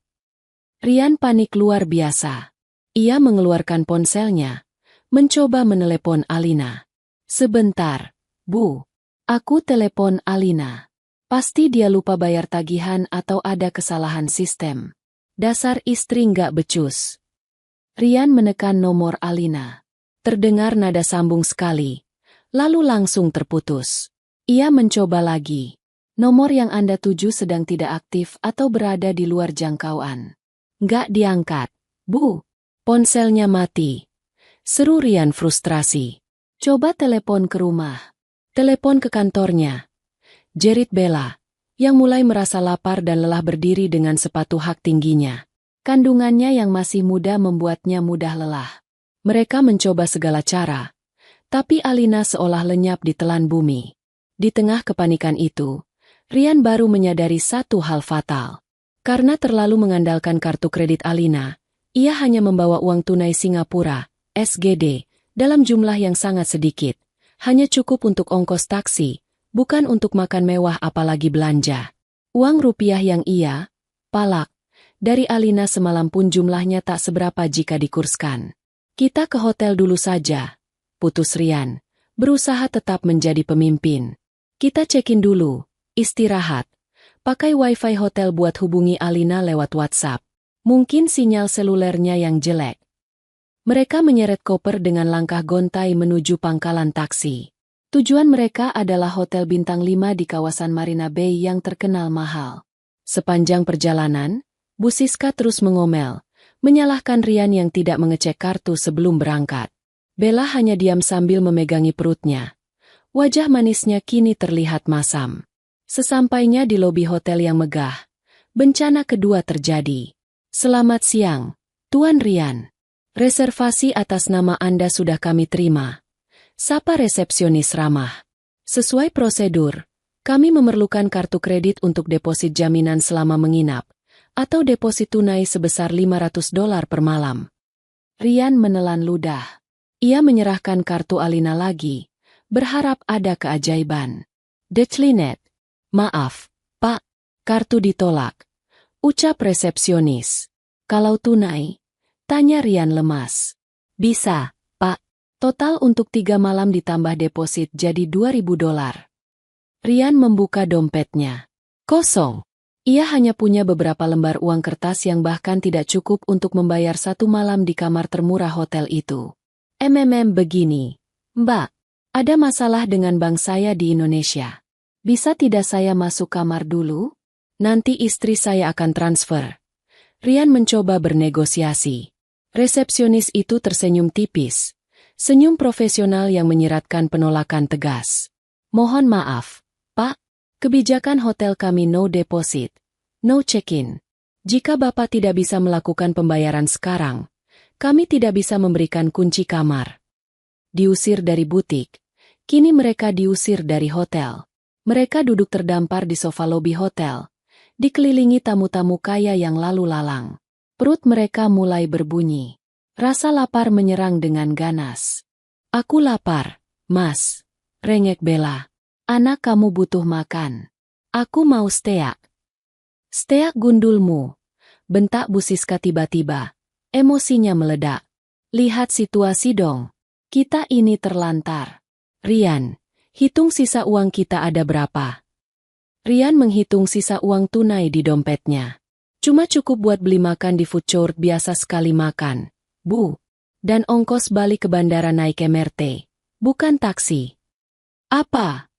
Rian panik luar biasa. Ia mengeluarkan ponselnya, mencoba menelepon Alina. Sebentar. Bu, aku telepon Alina. Pasti dia lupa bayar tagihan atau ada kesalahan sistem. Dasar istri nggak becus. Rian menekan nomor Alina. Terdengar nada sambung sekali, lalu langsung terputus. Ia mencoba lagi. Nomor yang Anda tuju sedang tidak aktif atau berada di luar jangkauan. Nggak diangkat. Bu, ponselnya mati. Seru Rian frustrasi. Coba telepon ke rumah. Telepon ke kantornya. Jerit Bella, yang mulai merasa lapar dan lelah berdiri dengan sepatu hak tingginya. Kandungannya yang masih muda membuatnya mudah lelah. Mereka mencoba segala cara, tapi Alina seolah lenyap di telan bumi. Di tengah kepanikan itu, Rian baru menyadari satu hal fatal. Karena terlalu mengandalkan kartu kredit Alina, ia hanya membawa uang tunai Singapura, SGD, dalam jumlah yang sangat sedikit. Hanya cukup untuk ongkos taksi, bukan untuk makan mewah apalagi belanja. Uang rupiah yang ia, palak, dari Alina semalam pun jumlahnya tak seberapa jika dikurskan. Kita ke hotel dulu saja, putus Rian, berusaha tetap menjadi pemimpin. Kita check-in dulu, istirahat. Pakai wifi hotel buat hubungi Alina lewat WhatsApp. Mungkin sinyal selulernya yang jelek. Mereka menyeret koper dengan langkah gontai menuju pangkalan taksi. Tujuan mereka adalah hotel bintang 5 di kawasan Marina Bay yang terkenal mahal. Sepanjang perjalanan, Bu Siska terus mengomel, menyalahkan Rian yang tidak mengecek kartu sebelum berangkat. Bella hanya diam sambil memegangi perutnya. Wajah manisnya kini terlihat masam. Sesampainya di lobi hotel yang megah, bencana kedua terjadi. Selamat siang, Tuan Rian. Reservasi atas nama Anda sudah kami terima. Sapa resepsionis ramah. Sesuai prosedur, kami memerlukan kartu kredit untuk deposit jaminan selama menginap, atau deposit tunai sebesar $500 per malam. Rian menelan ludah. Ia menyerahkan kartu Alina lagi, berharap ada keajaiban. Declinet. Maaf, Pak, kartu ditolak. Ucap resepsionis. Kalau tunai? Tanya Rian lemas. Bisa, Pak. Total untuk 3 malam ditambah deposit jadi $2.000. Rian membuka dompetnya. Kosong. Ia hanya punya beberapa lembar uang kertas yang bahkan tidak cukup untuk membayar 1 malam di kamar termurah hotel itu. Begini. Mbak, ada masalah dengan bank saya di Indonesia. Bisa tidak saya masuk kamar dulu? Nanti istri saya akan transfer. Rian mencoba bernegosiasi. Resepsionis itu tersenyum tipis. Senyum profesional yang menyiratkan penolakan tegas. Mohon maaf, Pak. Kebijakan hotel kami no deposit, no check-in. Jika Bapak tidak bisa melakukan pembayaran sekarang, kami tidak bisa memberikan kunci kamar. Diusir dari butik. Kini mereka diusir dari hotel. Mereka duduk terdampar di sofa lobi hotel, dikelilingi tamu-tamu kaya yang lalu lalang. Perut mereka mulai berbunyi. Rasa lapar menyerang dengan ganas. Aku lapar, Mas. Rengek Bella. Anak kamu butuh makan. Aku mau steak. Steak gundulmu. Bentak Bu Siska tiba-tiba. Emosinya meledak. Lihat situasi dong. Kita ini terlantar. Rian. Hitung sisa uang kita ada berapa. Rian menghitung sisa uang tunai di dompetnya. Cuma cukup buat beli makan di food court biasa sekali makan, Bu. Dan ongkos balik ke bandara naik MRT, bukan taksi. Apa?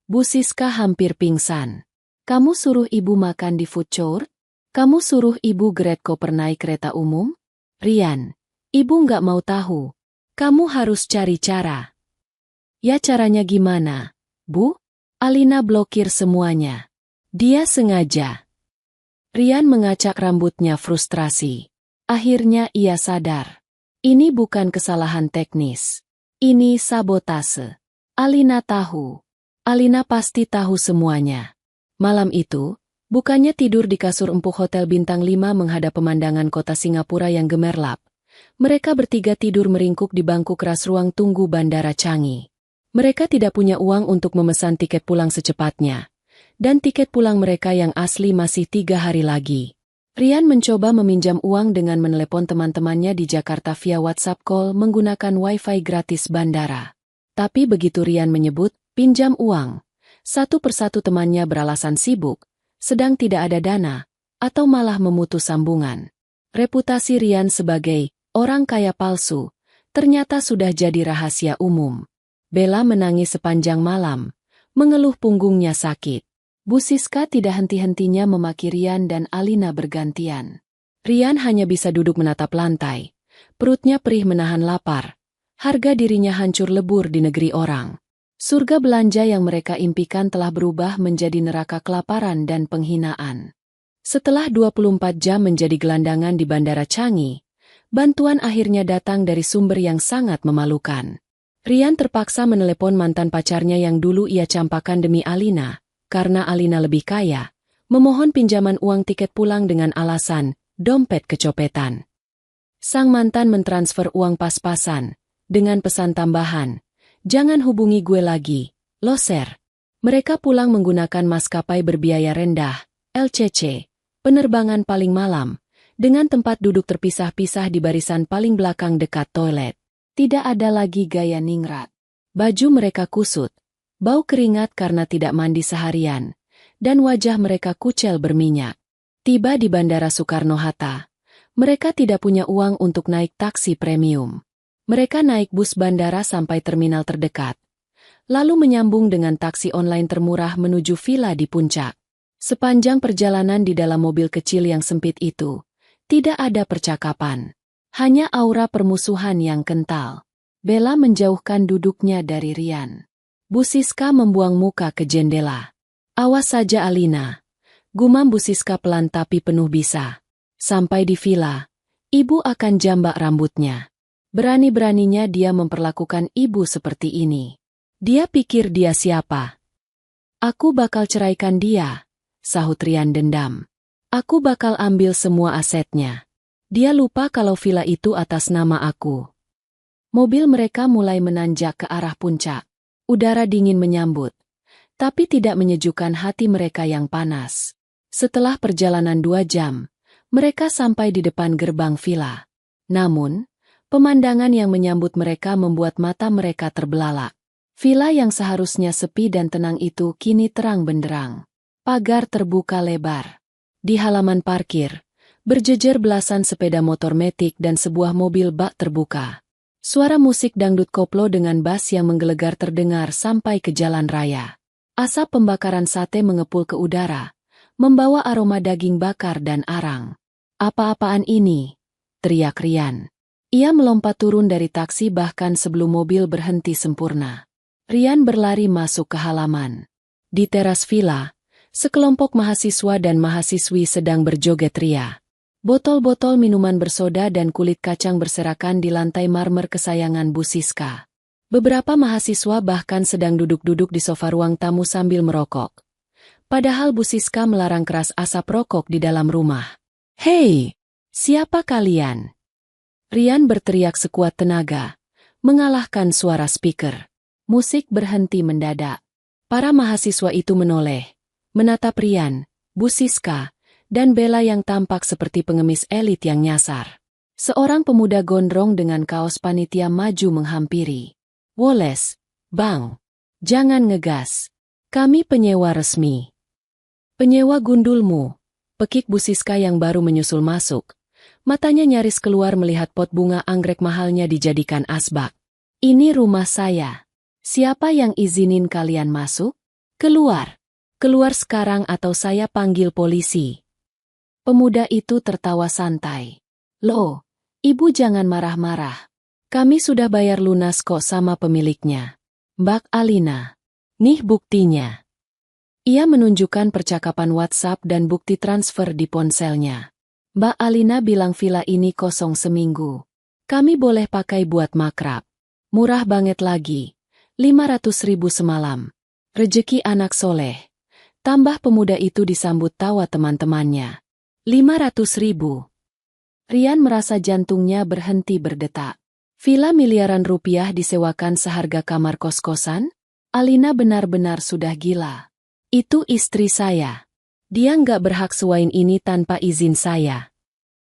Bu Siska hampir pingsan. Kamu suruh ibu makan di food court? Kamu suruh ibu geret koper naik kereta umum? Rian, ibu nggak mau tahu. Kamu harus cari cara. Ya caranya gimana, Bu? Alina blokir semuanya. Dia sengaja. Rian mengacak rambutnya frustrasi. Akhirnya ia sadar. Ini bukan kesalahan teknis. Ini sabotase. Alina tahu. Alina pasti tahu semuanya. Malam itu, bukannya tidur di kasur empuk hotel bintang 5 menghadap pemandangan kota Singapura yang gemerlap. Mereka bertiga tidur meringkuk di bangku keras ruang tunggu Bandara Changi. Mereka tidak punya uang untuk memesan tiket pulang secepatnya. Dan tiket pulang mereka yang asli masih 3 hari lagi. Rian mencoba meminjam uang dengan menelepon teman-temannya di Jakarta via WhatsApp call menggunakan wifi gratis bandara. Tapi begitu Rian menyebut, pinjam uang, satu persatu temannya beralasan sibuk, sedang tidak ada dana, atau malah memutus sambungan. Reputasi Rian sebagai orang kaya palsu ternyata sudah jadi rahasia umum. Bella menangis sepanjang malam, mengeluh punggungnya sakit. Bu Siska tidak henti-hentinya memaki Rian dan Alina bergantian. Rian hanya bisa duduk menatap lantai. Perutnya perih menahan lapar. Harga dirinya hancur lebur di negeri orang. Surga belanja yang mereka impikan telah berubah menjadi neraka kelaparan dan penghinaan. Setelah 24 jam menjadi gelandangan di Bandara Changi, bantuan akhirnya datang dari sumber yang sangat memalukan. Rian terpaksa menelepon mantan pacarnya yang dulu ia campakan demi Alina, karena Alina lebih kaya, memohon pinjaman uang tiket pulang dengan alasan dompet kecopetan. Sang mantan mentransfer uang pas-pasan, dengan pesan tambahan, "Jangan hubungi gue lagi, loser." Mereka pulang menggunakan maskapai berbiaya rendah, LCC, penerbangan paling malam, dengan tempat duduk terpisah-pisah di barisan paling belakang dekat toilet. Tidak ada lagi gaya ningrat. Baju mereka kusut, bau keringat karena tidak mandi seharian, dan wajah mereka kucel berminyak. Tiba di Bandara Soekarno-Hatta, mereka tidak punya uang untuk naik taksi premium. Mereka naik bus bandara sampai terminal terdekat, lalu menyambung dengan taksi online termurah menuju villa di puncak. Sepanjang perjalanan di dalam mobil kecil yang sempit itu, tidak ada percakapan. Hanya aura permusuhan yang kental. Bella menjauhkan duduknya dari Rian. Bu Siska membuang muka ke jendela. "Awas saja Alina," gumam Bu Siska pelan tapi penuh bisa. Sampai di villa, ibu akan jambak rambutnya. Berani-beraninya dia memperlakukan ibu seperti ini. Dia pikir dia siapa? "Aku bakal ceraikan dia," sahut Rian dendam. "Aku bakal ambil semua asetnya. Dia lupa kalau villa itu atas nama aku." Mobil mereka mulai menanjak ke arah puncak. Udara dingin menyambut, tapi tidak menyejukkan hati mereka yang panas. Setelah perjalanan 2 jam, mereka sampai di depan gerbang villa. Namun, pemandangan yang menyambut mereka membuat mata mereka terbelalak. Villa yang seharusnya sepi dan tenang itu kini terang benderang. Pagar terbuka lebar. Di halaman parkir, berjejer belasan sepeda motor metik dan sebuah mobil bak terbuka. Suara musik dangdut koplo dengan bass yang menggelegar terdengar sampai ke jalan raya. Asap pembakaran sate mengepul ke udara, membawa aroma daging bakar dan arang. "Apa-apaan ini?" teriak Rian. Ia melompat turun dari taksi bahkan sebelum mobil berhenti sempurna. Rian berlari masuk ke halaman. Di teras villa, sekelompok mahasiswa dan mahasiswi sedang berjoget ria. Botol-botol minuman bersoda dan kulit kacang berserakan di lantai marmer kesayangan Bu Siska. Beberapa mahasiswa bahkan sedang duduk-duduk di sofa ruang tamu sambil merokok. Padahal Bu Siska melarang keras asap rokok di dalam rumah. "Hei, siapa kalian?" Rian berteriak sekuat tenaga, mengalahkan suara speaker. Musik berhenti mendadak. Para mahasiswa itu menoleh, menatap Rian, Bu Siska, dan Bella yang tampak seperti pengemis elit yang nyasar. Seorang pemuda gondrong dengan kaos panitia maju menghampiri. "Woles, Bang. Jangan ngegas. Kami penyewa resmi." "Penyewa gundulmu," pekik Bu Siska yang baru menyusul masuk. Matanya nyaris keluar melihat pot bunga anggrek mahalnya dijadikan asbak. "Ini rumah saya. Siapa yang izinin kalian masuk? Keluar. Keluar sekarang atau saya panggil polisi." Pemuda itu tertawa santai. "Loh, ibu jangan marah-marah. Kami sudah bayar lunas kok sama pemiliknya. Mbak Alina. Nih buktinya." Ia menunjukkan percakapan WhatsApp dan bukti transfer di ponselnya. "Mbak Alina bilang villa ini kosong seminggu. Kami boleh pakai buat makrab. Murah banget lagi. 500.000 semalam. Rejeki anak soleh." Tambah pemuda itu disambut tawa teman-temannya. 500.000. Rian merasa jantungnya berhenti berdetak. Villa miliaran rupiah disewakan seharga kamar kos-kosan? Alina benar-benar sudah gila. "Itu istri saya. Dia nggak berhak sewain ini tanpa izin saya."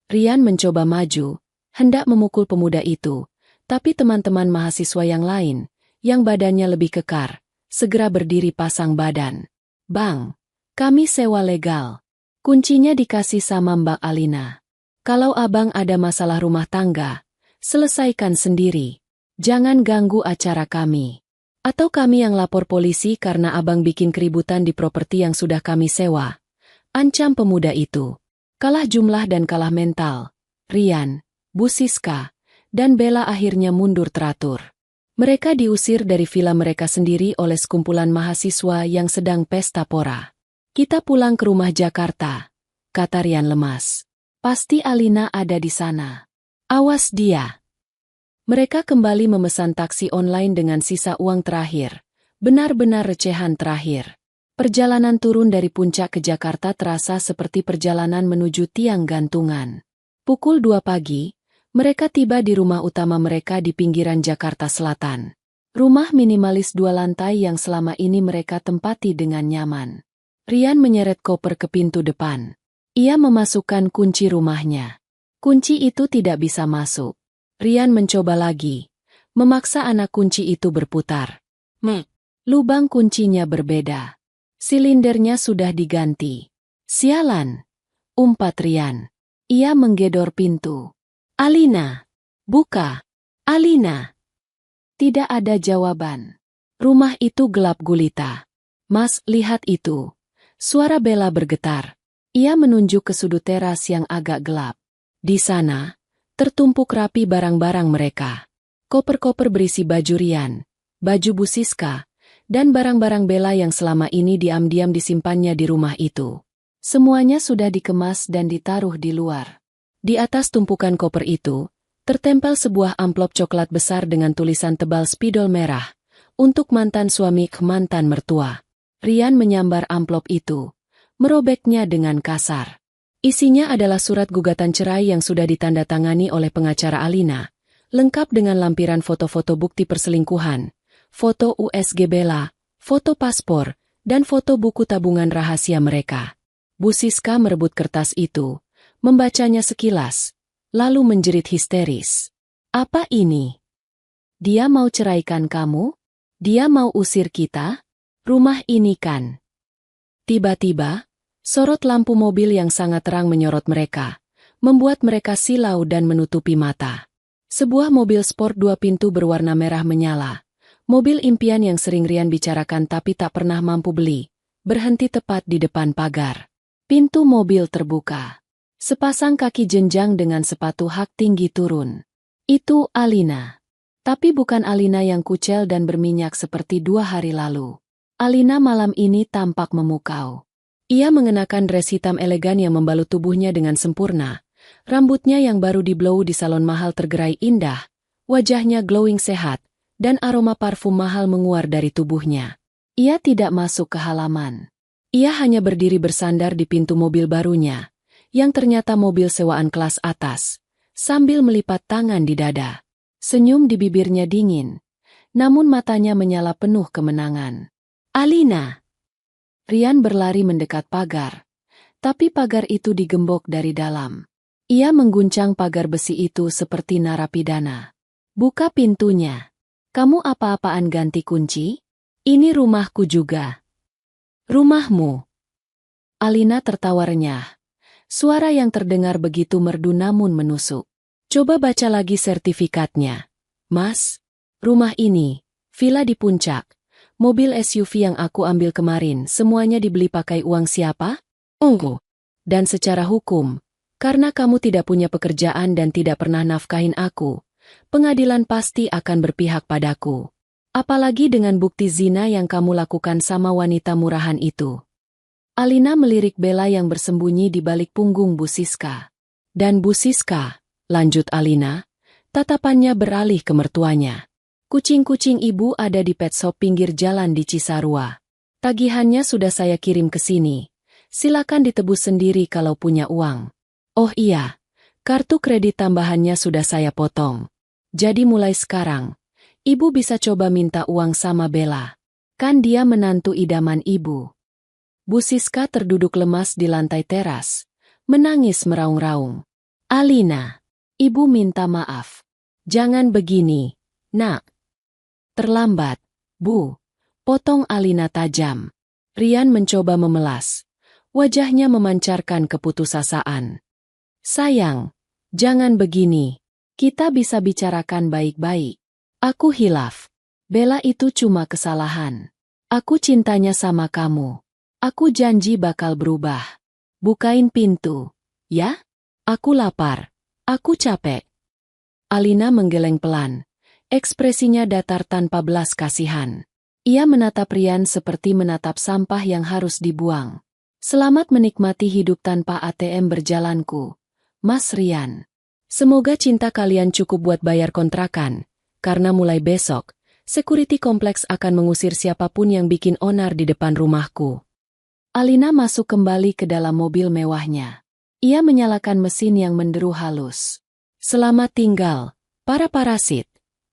Rian mencoba maju, hendak memukul pemuda itu, tapi teman-teman mahasiswa yang lain, yang badannya lebih kekar, segera berdiri pasang badan. "Bang, kami sewa legal. Kuncinya dikasih sama Mbak Alina. Kalau abang ada masalah rumah tangga, selesaikan sendiri. Jangan ganggu acara kami. Atau kami yang lapor polisi karena abang bikin keributan di properti yang sudah kami sewa." Ancam pemuda itu. Kalah jumlah dan kalah mental. Rian, Bu Siska, dan Bella akhirnya mundur teratur. Mereka diusir dari villa mereka sendiri oleh sekumpulan mahasiswa yang sedang pesta pora. "Kita pulang ke rumah Jakarta," kata Rian lemas. Pasti Alina ada di sana. Awas dia. Mereka kembali memesan taksi online dengan sisa uang terakhir. Benar-benar recehan terakhir. Perjalanan turun dari puncak ke Jakarta terasa seperti perjalanan menuju tiang gantungan. Pukul 2 pagi, mereka tiba di rumah utama mereka di pinggiran Jakarta Selatan. Rumah minimalis 2 lantai yang selama ini mereka tempati dengan nyaman. Rian menyeret koper ke pintu depan. Ia memasukkan kunci rumahnya. Kunci itu tidak bisa masuk. Rian mencoba lagi. Memaksa anak kunci itu berputar. Lubang kuncinya berbeda. Silindernya sudah diganti. Sialan, umpat Rian. Ia menggedor pintu. Alina, buka. Alina. Tidak ada jawaban. Rumah itu gelap gulita. Mas, lihat itu. Suara Bella bergetar. Ia menunjuk ke sudut teras yang agak gelap. Di sana, tertumpuk rapi barang-barang mereka. Koper-koper berisi baju Rian, baju Bu Siska, dan barang-barang Bella yang selama ini diam-diam disimpannya di rumah itu. Semuanya sudah dikemas dan ditaruh di luar. Di atas tumpukan koper itu, tertempel sebuah amplop coklat besar dengan tulisan tebal spidol merah, untuk mantan suami ke mantan mertua. Rian menyambar amplop itu, merobeknya dengan kasar. Isinya adalah surat gugatan cerai yang sudah ditandatangani oleh pengacara Alina, lengkap dengan lampiran foto-foto bukti perselingkuhan, foto USG Bella, foto paspor, dan foto buku tabungan rahasia mereka. Bu Siska merebut kertas itu, membacanya sekilas, lalu menjerit histeris. Apa ini? Dia mau ceraikan kamu? Dia mau usir kita? Rumah ini kan? Tiba-tiba, sorot lampu mobil yang sangat terang menyorot mereka, membuat mereka silau dan menutupi mata. Sebuah mobil sport 2 pintu berwarna merah menyala. Mobil impian yang sering Rian bicarakan tapi tak pernah mampu beli, berhenti tepat di depan pagar. Pintu mobil terbuka. Sepasang kaki jenjang dengan sepatu hak tinggi turun. Itu Alina. Tapi bukan Alina yang kucel dan berminyak seperti 2 hari lalu. Alina malam ini tampak memukau. Ia mengenakan dress hitam elegan yang membalut tubuhnya dengan sempurna. Rambutnya yang baru di-blow di salon mahal tergerai indah. Wajahnya glowing sehat, dan aroma parfum mahal menguar dari tubuhnya. Ia tidak masuk ke halaman. Ia hanya berdiri bersandar di pintu mobil barunya, yang ternyata mobil sewaan kelas atas, sambil melipat tangan di dada. Senyum di bibirnya dingin, namun matanya menyala penuh kemenangan. Alina! Rian berlari mendekat pagar, tapi pagar itu digembok dari dalam. Ia mengguncang pagar besi itu seperti narapidana. Buka pintunya. Kamu apa-apaan ganti kunci? Ini rumahku juga. Rumahmu. Alina tertawa renyah. Suara yang terdengar begitu merdu namun menusuk. Coba baca lagi sertifikatnya. Mas, rumah ini, villa di puncak, mobil SUV yang aku ambil kemarin, semuanya dibeli pakai uang siapa? Engkau. Dan secara hukum, karena kamu tidak punya pekerjaan dan tidak pernah nafkahin aku, pengadilan pasti akan berpihak padaku. Apalagi dengan bukti zina yang kamu lakukan sama wanita murahan itu. Alina melirik Bella yang bersembunyi di balik punggung Bu Siska. Dan Bu Siska, lanjut Alina, tatapannya beralih ke mertuanya. Kucing-kucing ibu ada di pet shop pinggir jalan di Cisarua. Tagihannya sudah saya kirim ke sini. Silakan ditebus sendiri kalau punya uang. Oh iya, kartu kredit tambahannya sudah saya potong. Jadi mulai sekarang, ibu bisa coba minta uang sama Bella. Kan dia menantu idaman ibu. Bu Siska terduduk lemas di lantai teras, menangis meraung-raung. Alina, ibu minta maaf. Jangan begini, nak. Terlambat, Bu. Potong Alina tajam. Rian mencoba memelas. Wajahnya memancarkan keputusasaan. Sayang, jangan begini. Kita bisa bicarakan baik-baik. Aku hilaf. Bella itu cuma kesalahan. Aku cintanya sama kamu. Aku janji bakal berubah. Bukain pintu, ya? Aku lapar. Aku capek. Alina menggeleng pelan. Ekspresinya datar tanpa belas kasihan. Ia menatap Rian seperti menatap sampah yang harus dibuang. Selamat menikmati hidup tanpa ATM berjalanku, Mas Rian. Semoga cinta kalian cukup buat bayar kontrakan, karena mulai besok, security kompleks akan mengusir siapapun yang bikin onar di depan rumahku. Alina masuk kembali ke dalam mobil mewahnya. Ia menyalakan mesin yang menderu halus. Selamat tinggal, para parasit,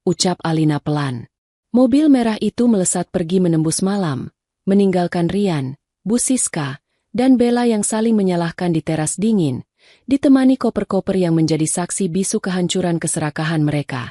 ucap Alina pelan. Mobil merah itu melesat pergi menembus malam, meninggalkan Rian, Bu Siska, dan Bella yang saling menyalahkan di teras dingin, ditemani koper-koper yang menjadi saksi bisu kehancuran keserakahan mereka.